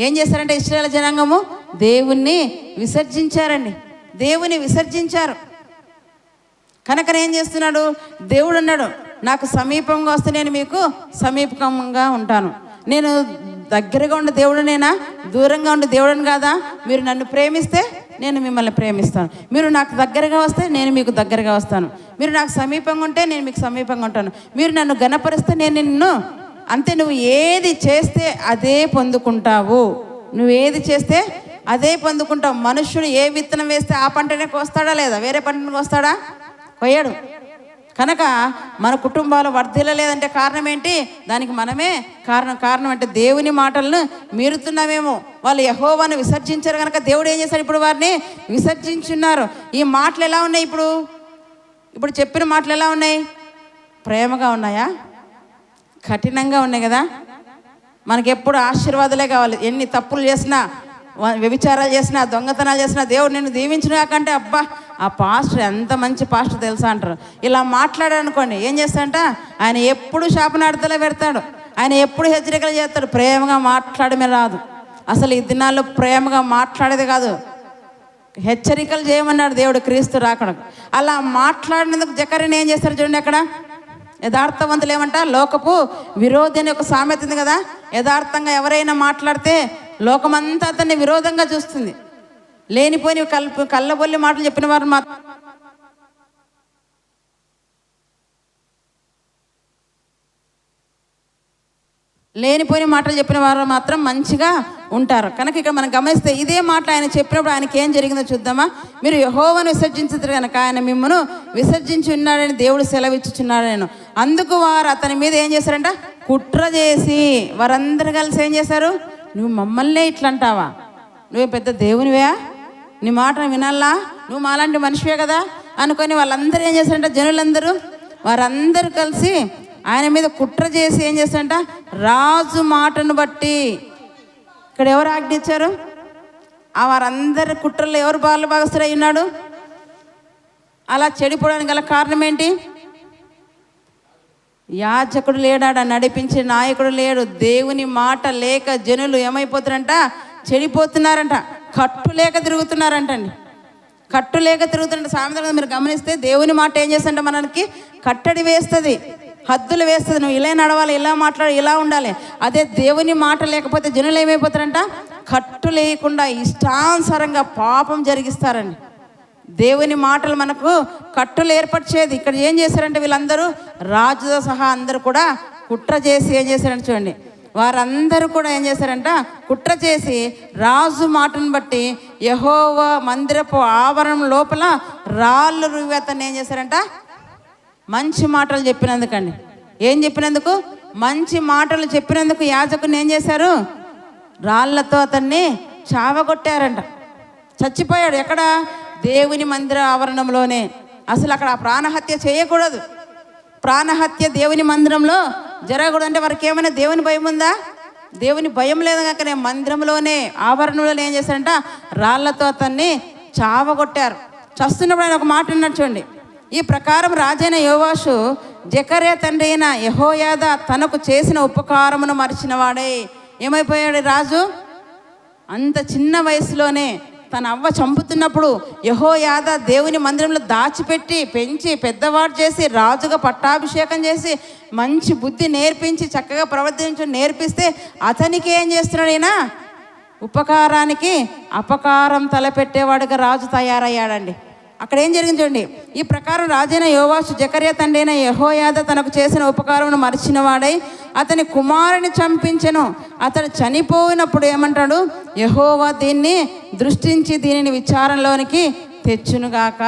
ఏం చేశారంటే ఇశ్రాయేలు జనాంగము దేవుణ్ణి విసర్జించారండి, దేవుని విసర్జించారు. కనుక ఏం చేస్తున్నాడు దేవుడు అన్నాడు, నాకు సమీపంగా వస్తే నేను మీకు సమీపంగా ఉంటాను. నేను దగ్గరగా ఉండే దేవుడునేనా, దూరంగా ఉండే దేవుడని కాదా? మీరు నన్ను ప్రేమిస్తే నేను మిమ్మల్ని ప్రేమిస్తాను, మీరు నాకు దగ్గరగా వస్తే నేను మీకు దగ్గరగా వస్తాను, మీరు నాకు సమీపంగా ఉంటే నేను మీకు సమీపంగా ఉంటాను, మీరు నన్ను గణపరిస్తే నేను నిన్ను, అంతే. నువ్వు ఏది చేస్తే అదే పొందుకుంటావు, నువ్వు ఏది చేస్తే అదే పొందుకుంటావు. మనుష్యుడు ఏ విత్తనం వేస్తే ఆ పంటనే కోస్తాడా లేదా? వేరే పంటను కోస్తాడా? కొయ్యడు. కనుక మన కుటుంబాలు వర్ధిల్లలేదంటే కారణం ఏంటి? దానికి మనమే కారణం అంటే దేవుని మాటలను మీరుతున్నామేమో. వాళ్ళు యెహోవాను విసర్జించారు కనుక దేవుడు ఏం చేశాడు, ఇప్పుడు వారిని విసర్జించున్నారు. ఈ మాటలు ఎలా ఉన్నాయి? ఇప్పుడు చెప్పిన మాటలు ఎలా ఉన్నాయి? ప్రేమగా ఉన్నాయా? కఠినంగా ఉన్నాయి కదా. మనకి ఎప్పుడు ఆశీర్వాదాలే కావాలి. ఎన్ని తప్పులు చేసినా, వ్యభిచారాలు చేసినా, దొంగతనాలు చేసినా దేవుడు నిన్ను దీవించిన కాకంటే, అబ్బా ఆ పాస్టర్ ఎంత మంచి పాస్టర్ తెలుసా అంటారు. ఇలా మాట్లాడారు అనుకోండి, ఏం చేస్తాడంట, ఆయన ఎప్పుడు శాపనార్థాలే పెడతాడు, ఆయన ఎప్పుడు హెచ్చరికలు చేస్తాడు. ప్రేమగా మాట్లాడమే రాదు. అసలు ఈ దినాల్లో ప్రేమగా మాట్లాడేది కాదు, హెచ్చరికలు చేయమన్నాడు దేవుడు క్రీస్తు రాకడకు. అలా మాట్లాడినందుకు జకర్యాని ఏం చేస్తారు చూడండి అక్కడ. యథార్థవంతులు ఏమంట, లోకపు విరోధి అని ఒక సామెత ఉంది కదా. యథార్థంగా ఎవరైనా మాట్లాడితే లోకమంతా అతన్ని విరోధంగా చూస్తుంది. లేనిపోయి కళ్ళబొల్లి మాటలు చెప్పిన వారు లేనిపోయిన మాటలు చెప్పిన వారు మాత్రం మంచిగా ఉంటారు. కనుక ఇక్కడ మనం గమనిస్తే ఇదే మాటలు ఆయన చెప్పినప్పుడు ఆయనకి ఏం జరిగిందో చూద్దామా. మీరు యెహోవాను విసర్జించుతారు కనుక ఆయన మిమ్మను విసర్జించి ఉన్నాడని దేవుడు సెలవిచ్చుచున్నాడు. అందుకు వారు అతని మీద ఏం చేశారంట, కుట్ర చేసి వారందరూ కలిసి ఏం చేశారు, నువ్వు మమ్మల్నే ఇట్లా అంటావా, నువ్వే పెద్ద దేవునివే, నీ మాట వినాలా, నువ్వు మాలాంటి మనిషివే కదా అనుకొని వాళ్ళందరూ ఏం చేశారంట, జనులందరూ వారందరూ కలిసి ఆయన మీద కుట్ర చేసి ఏం చేస్తారంట, రాజు మాటను బట్టి. ఇక్కడ ఎవరు ఆజ్ఞ ఇచ్చారు? ఆ వారందరి కుట్రలో ఎవరు భాగస్థులై ఉన్నాడు? అలా చెడిపోవడానికి గల కారణం ఏంటి? యాజకుడు లేడాడ, నడిపించే నాయకుడు లేడు. దేవుని మాట లేక జనులు ఏమైపోతారంట, చెడిపోతున్నారంట, కట్టు లేక తిరుగుతున్నారంటండి. కట్టు లేక తిరుగుతుంటే సామెతగా మీరు గమనిస్తే దేవుని మాట ఏం చేస్తుంటే మనకి కట్టడి వేస్తుంది, హద్దులు వేస్తుంది. నువ్వు ఇలా నడవాలి, ఇలా మాట్లాడాలి, ఇలా ఉండాలి. అదే దేవుని మాట లేకపోతే జనులు ఏమైపోతారంట, కట్టు లేకుండా ఇష్టానుసారంగా పాపం జరిగిస్తారండి. దేవుని మాటలు మనకు కట్టులు ఏర్పరిచేది. ఇక్కడ ఏం చేశారంటే వీళ్ళందరూ రాజుతో సహా అందరూ కూడా కుట్ర చేసి ఏం చేశారంటే చూడండి, వారందరూ కూడా ఏం చేశారంట, కుట్ర చేసి రాజు మాటను బట్టి యెహోవా మందిరపు ఆవరణం లోపల రాళ్ళు రువ్వి అతన్ని ఏం చేశారంట, మంచి మాటలు చెప్పినందుకండి. ఏం చెప్పినందుకు? మంచి మాటలు చెప్పినందుకు యాజకుని ఏం చేశారు, రాళ్లతో అతన్ని చావగొట్టారంట. చచ్చిపోయాడు. ఎక్కడ? దేవుని మందిర ఆవరణంలోనే. అసలు అక్కడ ప్రాణహత్య చేయకూడదు. ప్రాణహత్య దేవుని మందిరంలో జరగకూడదు. అంటే వారికి ఏమైనా దేవుని భయం ఉందా? దేవుని భయం లేదు కనుక నేను మందిరంలోనే ఆవరణంలోనే ఏం చేశారంట, రాళ్లతో అతన్ని చావగొట్టారు. చస్తున్నప్పుడు ఆయన ఒక మాట అన్నాడు చూడండి, ఈ ప్రకారం రాజైన యోవాషు జకర్యా తండ్రి అయిన యెహోయాదా తనకు చేసిన ఉపకారమును మరిచిన వాడే. ఏమైపోయాడు రాజు? అంత చిన్న వయసులోనే తన అవ్వ చంపుతున్నప్పుడు యెహోయాదా దేవుని మందిరంలో దాచిపెట్టి పెంచి పెద్దవాడు చేసి రాజుగా పట్టాభిషేకం చేసి మంచి బుద్ధి నేర్పించి చక్కగా ప్రవర్తించడం నేర్పిస్తే అతనికి ఏం చేస్తున్నాడు? ఈయన ఉపకారానికి అపకారం తలపెట్టేవాడుగా రాజు తయారయ్యాడండి. అక్కడ ఏం జరిగింది చూడండి. ఈ ప్రకారం రాజైన యోవాషు జకర్యా తండ్రి అయిన యెహోయాదా తనకు చేసిన ఉపకారమును మరిచిన వాడై అతని కుమారుని చంపించెను. అతడు చనిపోయినప్పుడు ఏమంటాడు? యెహోవా దీన్ని దృష్టించి దీనిని విచారంలోనికి తెచ్చునుగాక.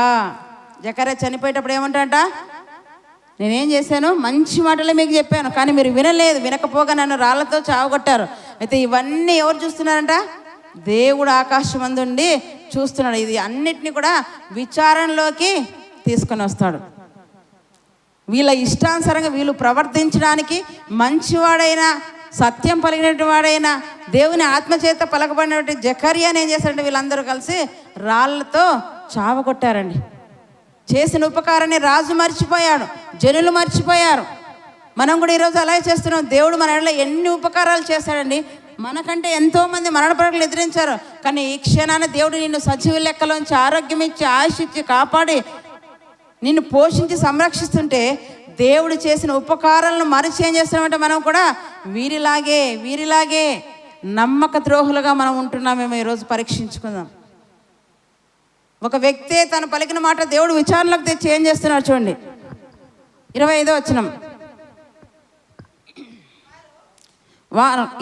జకర్యా చనిపోయేటప్పుడు ఏమంటాడ? నేనేం చేశాను? మంచి మాటలే మీకు చెప్పాను, కానీ మీరు వినలేదు. వినకపోగా నన్ను రాళ్లతో చావగొట్టారు. అయితే ఇవన్నీ ఎవరు చూస్తున్నారంట? దేవుడు ఆకాశమందుండి చూస్తున్నాడు. ఇది అన్నిటినీ కూడా విచారణలోకి తీసుకొని వస్తాడు. వీళ్ళ ఇష్టానుసారంగా వీళ్ళు ప్రవర్తించడానికి మంచివాడైనా సత్యం పలికినటువంటి వాడైనా దేవుని ఆత్మచేత పలకబడినటువంటి జకర్యాని ఏం చేశారంటే వీళ్ళందరూ కలిసి రాళ్లతో చావగొట్టారండి. చేసిన ఉపకారాన్ని రాజు మర్చిపోయాడు, జనులు మర్చిపోయారు. మనం కూడా ఈరోజు అలాగే చేస్తున్నాం. దేవుడు మన ఎడల ఎన్ని ఉపకారాలు చేశాడండి. మనకంటే ఎంతోమంది మరణ పరుగులు ఎదిరించారు, కానీ ఈ క్షణాన్ని దేవుడు నిన్ను సజీవ లెక్కలోంచి ఆరోగ్యం ఇచ్చి ఆయుష్ ఇచ్చి కాపాడి నిన్ను పోషించి సంరక్షిస్తుంటే దేవుడు చేసిన ఉపకారాలను మరిచి ఏం చేస్తున్నామంటే మనం కూడా వీరిలాగే నమ్మక ద్రోహులుగా మనం ఉంటున్నామేమో ఈరోజు పరీక్షించుకుందాం. ఒక వ్యక్తే తను పలికిన మాట దేవుడు విచారణలోకి తెచ్చి ఏం చేస్తున్నాడు చూడండి. 25వ వచనం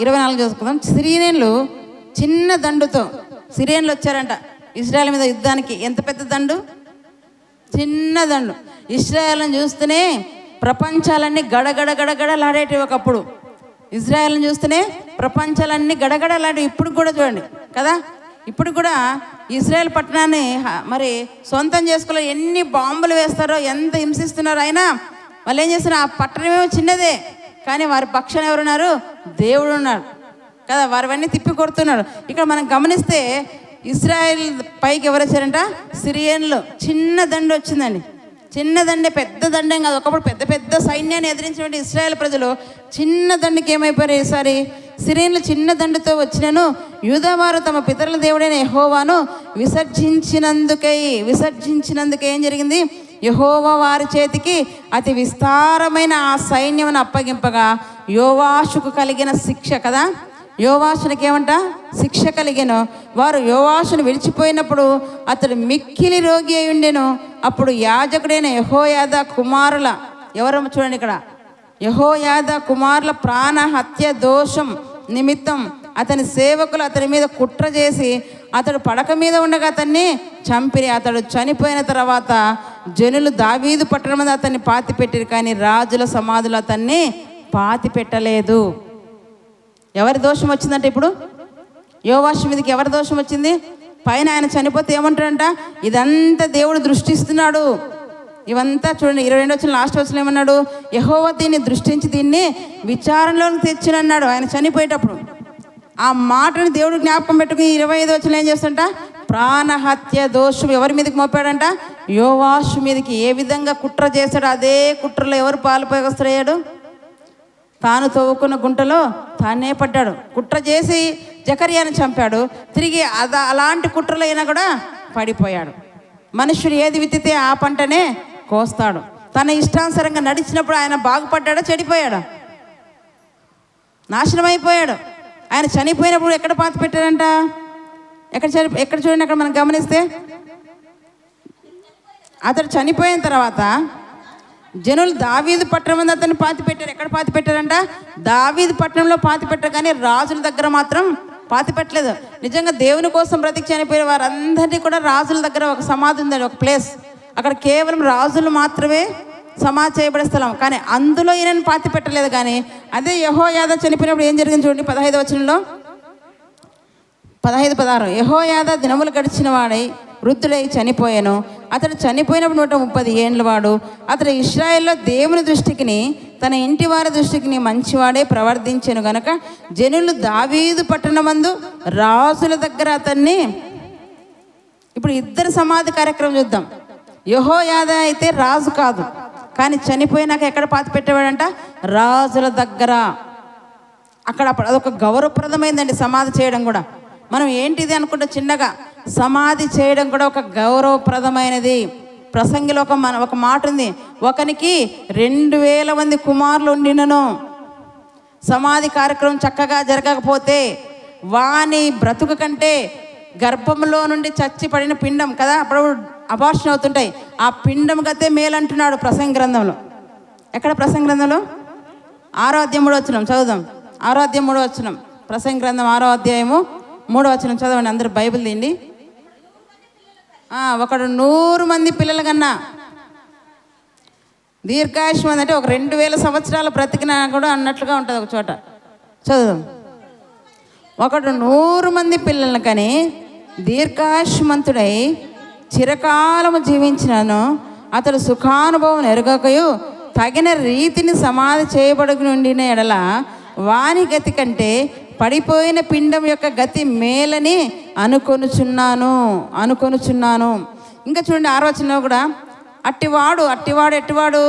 24 చూసుకుందాం. సిరియన్లు చిన్న దండుతో సిరియన్లు వచ్చారంట ఇజ్రాయెల్ మీద యుద్ధానికి. ఎంత పెద్ద దండు? చిన్న దండు. ఇజ్రాయెల్ని చూస్తేనే ప్రపంచాలన్నీ గడగడలాడేటివి ఒకప్పుడు. ఇజ్రాయెల్ని చూస్తేనే ప్రపంచాలన్నీ గడగడలాడేవి. ఇప్పుడు కూడా చూడండి కదా, ఇప్పుడు కూడా ఇజ్రాయెల్ పట్టణాన్ని మరి సొంతం చేసుకోలే ఎన్ని బాంబులు వేస్తారో, ఎంత హింసిస్తున్నారో. అయినా వాళ్ళు ఏం చేస్తున్నారు? ఆ పట్టణమేమో చిన్నదే, కానీ వారి పక్షాన ఎవరున్నారు? దేవుడు ఉన్నాడు కదా. వారివన్నీ తిప్పి కొడుతున్నాడు. ఇక్కడ మనం గమనిస్తే ఇజ్రాయెల్ పైకి ఎవరు వచ్చారంట? సిరియన్లు. చిన్న దండు వచ్చిందండి. చిన్న దండే, పెద్ద దండేం కాదు. ఒకప్పుడు పెద్ద పెద్ద సైన్యాన్ని ఎదిరించినటువంటి ఇజ్రాయెల్ ప్రజలు చిన్న దండుకి ఏమైపోయారు? ఈసారి సిరియన్లు చిన్న దండుతో వచ్చినను యూదావారు తమ పితరుల దేవుడైన యెహోవాను విసర్జించినందుకే ఏం జరిగింది? యెహోవా వారి చేతికి అతి విస్తారమైన ఆ సైన్యమును అప్పగింపగా యోవాషుకు కలిగిన శిక్ష కదా. యోవాషునికి ఏమంట? శిక్ష కలిగెను. వారు యోవాషును విడిచిపోయినప్పుడు అతడు మిక్కిలి రోగి అయి ఉండెను. అప్పుడు యాజకుడైన యెహోయాదా కుమారుల ఎవరమ్మ చూడండి ఇక్కడ, యెహోయాదా కుమారుల ప్రాణహత్య దోషం నిమిత్తం అతని సేవకులు అతని మీద కుట్ర చేసి అతడు పడక మీద ఉండగా అతన్ని చంపిరి. అతడు చనిపోయిన తర్వాత జనులు దావీదు పట్టణం మీద అతన్ని పాతి పెట్టిరు, కానీ రాజుల సమాధులు అతన్ని పాతి పెట్టలేదు. ఎవరి దోషం వచ్చిందంటే ఇప్పుడు యోవాషు మీదకి ఎవరి దోషం వచ్చింది? పైన ఆయన చనిపోతే ఏమంటాడంట? ఇదంతా దేవుడు దృష్టిస్తున్నాడు. ఇవంతా చూడండి. 22 వచ్చిన లాస్ట్ వచ్చిన ఏమన్నాడు? యెహోవా దీన్ని దృష్టించి దీన్ని విచారణలోకి తెచ్చినన్నాడు ఆయన చనిపోయేటప్పుడు. ఆ మాటను దేవుడు జ్ఞాపకం పెట్టుకుని 25 వచ్చిన ఏం చేస్తుంట? ప్రాణహత్య దోషం ఎవరి మీదకి మోపాడంట? యోవాషు మీదకి. ఏ విధంగా కుట్ర చేశాడు అదే కుట్రలో ఎవరు పాలుపోగొస్తాడు? తాను తవ్వుకున్న గుంటలో తానే పడ్డాడు. కుట్ర చేసి జకర్యాని చంపాడు. తిరిగి అలాంటి కుట్రలో అయినా కూడా పడిపోయాడు. మనుషుడు ఏది విత్తితే ఆ పంటనే కోస్తాడు. తన ఇష్టానుసారంగా నడిచినప్పుడు ఆయన బాగుపడ్డాడా? చెడిపోయాడు, నాశనం అయిపోయాడు. ఆయన చనిపోయినప్పుడు ఎక్కడ పాతి పెట్టాడంట? ఎక్కడ చూడండి, అక్కడ మనం గమనిస్తే అతడు చనిపోయిన తర్వాత జనులు దావీదు పట్టణం మీద అతన్ని పాతి పెట్టారు. ఎక్కడ పాతి పెట్టారంట? దావీదు పట్టణంలో పాతి పెట్టారు, కానీ రాజుల దగ్గర మాత్రం పాతి పెట్టలేదు. నిజంగా దేవుని కోసం బ్రతికి చనిపోయిన వారందరినీ కూడా రాజుల దగ్గర ఒక సమాధి ఉందండి, ఒక ప్లేస్. అక్కడ కేవలం రాజులు మాత్రమే సమాధి చేయబడే స్థలం, కానీ అందులో ఈయనని పాతి పెట్టలేదు. కానీ అదే యెహోయాదా చనిపోయినప్పుడు ఏం జరిగింది చూడండి. 15వ వచనంలో 15-16 యెహోయాదా దినములు గడిచిన వాడై వృద్ధుడై చనిపోయాను. అతడు చనిపోయినప్పుడు 130 ఏండ్ల వాడు. అతడు ఇశ్రాయేల్లో దేవుని దృష్టికి తన ఇంటి వారి దృష్టికి మంచివాడే ప్రవర్తించాను గనక జనులు దావీదు పట్టణమందు రాజుల దగ్గర అతన్ని. ఇప్పుడు ఇద్దరు సమాధి కార్యక్రమం చూద్దాం. యెహోయాదా అయితే రాజు కాదు, కానీ చనిపోయినాక ఎక్కడ పాతి పెట్టేవాడంట? రాజుల దగ్గర. అక్కడ అదొక గౌరవప్రదమైందండి సమాధి చేయడం కూడా. మనం ఏంటిది అనుకుంటే చిన్నగా సమాధి చేయడం కూడా ఒక గౌరవప్రదమైనది. ప్రసంగిలో ఒక మాట ఉంది, ఒకనికి 2000 మంది కుమారులు ఉండినను సమాధి కార్యక్రమం చక్కగా జరగకపోతే వాని బ్రతుకు కంటే గర్భంలో నుండి చచ్చి పడిన పిండం కదా, అప్పుడు అబార్షన్ అవుతుంటాయి, ఆ పిండం గతే మేలంటున్నాడు ప్రసంగ గ్రంథంలో. ఎక్కడ ప్రసంగ గ్రంథంలో? 6వ అధ్యాయం 3వ వచనం చదువుదాం. 6వ అధ్యాయం 3వ వచనం, ప్రసంగ గ్రంథం 6వ అధ్యాయము 3వ వచనం చదవండి. అందరూ బైబిల్ తీయండి. ఒకడు 100 మంది పిల్లల కన్నా దీర్ఘాయుష్మంది అంటే ఒక 2000 సంవత్సరాలు బ్రతికినా కూడా అన్నట్లుగా ఉంటుంది ఒక చోట. చదువుదాం. ఒకడు 100 మంది పిల్లలను కని దీర్ఘాయుష్మంతుడై చిరకాలము జీవించినను అతడు సుఖానుభవం ఎరుగకయు తగిన రీతిని సమాధి చేయబడుకుని ఎడల వాని గతి కంటే పడిపోయిన పిండం యొక్క గతి మేలని అనుకొనుచున్నాను. ఇంకా చూడండి 6వ వచనంలో కూడా అట్టివాడు ఎట్టివాడు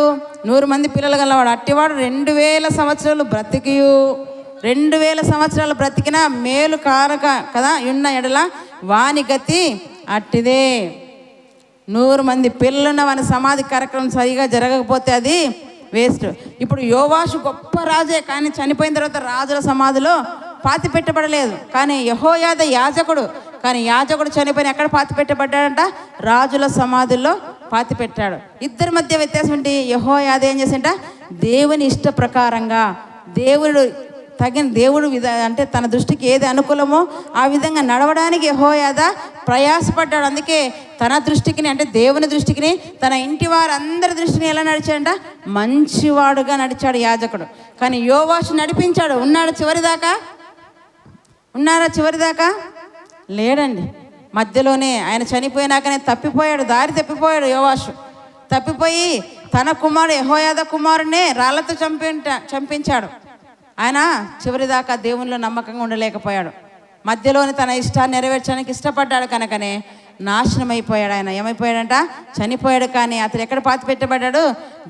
100 మంది పిల్లలు గలవాడు అట్టివాడు 2000 సంవత్సరాలు బ్రతికియు 2000 సంవత్సరాలు బ్రతికిన మేలు కారక కదా ఉన్న ఎడల వాని గతి అట్టిదే. 100 మంది పిల్లలున్న వాని సమాధి కార్యక్రమం సరిగా జరగకపోతే అది వేస్ట్. ఇప్పుడు యోవాషు గొప్ప రాజే, కానీ చనిపోయిన తర్వాత రాజుల సమాధిలో పాతి పెట్టబడలేదు. కానీ యెహోయాదా యాజకుడు, కానీ యాజకుడు చనిపోయిన ఎక్కడ పాతి పెట్టబడ్డాడంట? రాజుల సమాధుల్లో పాతి పెట్టాడు. ఇద్దరి మధ్య వ్యత్యాసం ఏంటి? యెహోయాదా ఏం చేసింట? దేవుని ఇష్ట ప్రకారంగా దేవుడు అంటే తన దృష్టికి ఏది అనుకూలమో ఆ విధంగా నడవడానికి యెహోయాదా ప్రయాసపడ్డాడు. అందుకే తన దృష్టికి అంటే దేవుని దృష్టికి, తన ఇంటి వారందరి దృష్టిని ఎలా నడిచాడంట? మంచివాడుగా నడిచాడు యాజకుడు. కానీ యోవాషు నడిపించాడు. ఉన్నాడా చివరిదాకా? లేడండి. మధ్యలోనే ఆయన చనిపోయినాకనే దారి తప్పిపోయాడు యోవాషు. తప్పిపోయి తన కుమారుడు యెహోయాదా కుమారుడినే రాళ్లతో చంపించాడు. ఆయన చివరిదాకా దేవునిలో నమ్మకంగా ఉండలేకపోయాడు. మధ్యలోనే తన ఇష్టాన్ని నెరవేర్చడానికి ఇష్టపడ్డాడు కనుకనే నాశనం అయిపోయాడు. ఆయన ఏమైపోయాడంట? చనిపోయాడు. కానీ అతను ఎక్కడ పాతి పెట్టబడ్డాడు?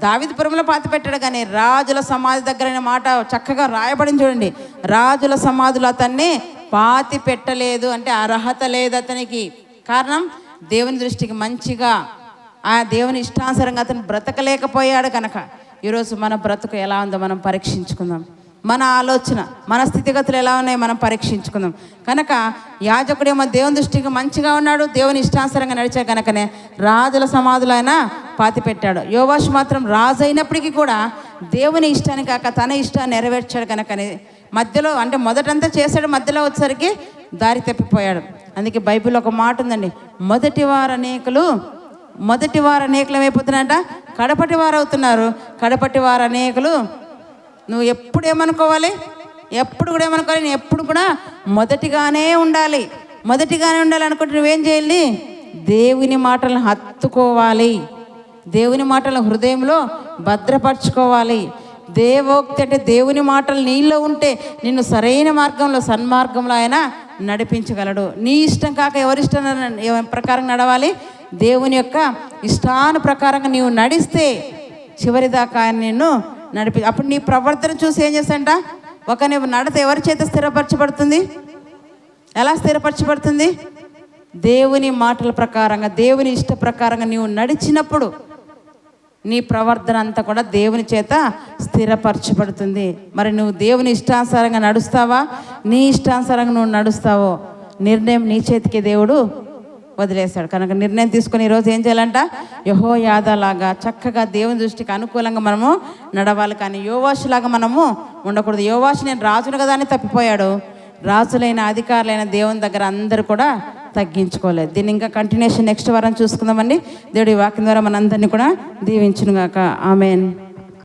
దావీదుపురంలో పాతి పెట్టాడు. కానీ రాజుల సమాధి దగ్గరైన మాట చక్కగా రాయబడింది చూడండి. రాజుల సమాధులు అతన్ని పాతి పెట్టలేదు, అంటే అర్హత లేదు అతనికి. కారణం దేవుని దృష్టికి మంచిగా ఆ దేవుని ఇష్టానుసారంగా అతను బ్రతకలేకపోయాడు కనుక. ఈరోజు మన బ్రతుకు ఎలా ఉందో మనం పరీక్షించుకుందాం. మన ఆలోచన, మన స్థితిగతులు ఎలా ఉన్నాయో మనం పరీక్షించుకుందాం. కనుక యాజకుడేమో దేవుని దృష్టికి మంచిగా ఉన్నాడు, దేవుని ఇష్టానుసారంగా నడిచాడు కనుకనే రాజుల సమాధులు ఆయన పాతి పెట్టాడు. యోవాషు మాత్రం రాజు అయినప్పటికీ కూడా దేవుని ఇష్టాన్ని కాక తన ఇష్టాన్ని నెరవేర్చాడు కనుకనే మధ్యలో అంటే మొదటంతా చేశాడు, మధ్యలో వచ్చేసరికి దారి తప్పిపోయాడు. అందుకే బైబిల్లో ఒక మాట ఉందండి, మొదటి వారు అనేకులు ఏమైపోతున్నారంట? కడపటి వారు అవుతున్నారు. కడపటి వారు అనేకులు. నువ్వు ఎప్పుడు ఏమనుకోవాలి? నేను ఎప్పుడు కూడా మొదటిగానే ఉండాలి అనుకుంటే నువ్వేం చేయాలి? దేవుని మాటలను హత్తుకోవాలి, దేవుని మాటలను హృదయంలో భద్రపరచుకోవాలి. దేవోక్తి అంటే దేవుని మాటలు నీలో ఉంటే నిన్ను సరైన మార్గంలో, సన్మార్గంలో ఆయన నడిపించగలడు. నీ ఇష్టం కాక ఎవరిష్టం ప్రకారం నడవాలి? దేవుని యొక్క ఇష్టాను ప్రకారంగా నీవు నడిస్తే చివరిదాకా ఆయన నిన్ను అప్పుడు నీ ప్రవర్తన చూసి ఏం చేస్తాంట? నువ్వు నడత ఎవరి చేత స్థిరపరచబడుతుంది? ఎలా స్థిరపరచబడుతుంది? దేవుని మాటల ప్రకారంగా, దేవుని ఇష్ట ప్రకారంగా నీవు నడిచినప్పుడు నీ ప్రవర్తన అంతా కూడా దేవుని చేత స్థిరపరచబడుతుంది. మరి నువ్వు దేవుని ఇష్టానుసారంగా నడుస్తావా? నీ ఇష్టానుసారంగా నువ్వు నడుస్తావో నిర్ణయం నీ చేతికి దేవుడు వదిలేశాడు. కనుక నిర్ణయం తీసుకొని ఈరోజు ఏం చేయాలంట? యెహోయాదా లాగా చక్కగా దేవుని దృష్టికి అనుకూలంగా మనము నడవాలి. కానీ యోవాషు లాగా మనము ఉండకూడదు. యోవాషు నేను రాజును కదా అని తప్పిపోయాడు. రాజులైన అధికారులైన దేవుని దగ్గర అందరూ కూడా తగ్గించుకోలేదు. దీన్ని ఇంకా కంటిన్యూషన్ నెక్స్ట్ వారం చూసుకుందామండి. దేవుడి వాక్యం ద్వారా మనందరినీ కూడా దీవించునుగాక. ఆమేన్.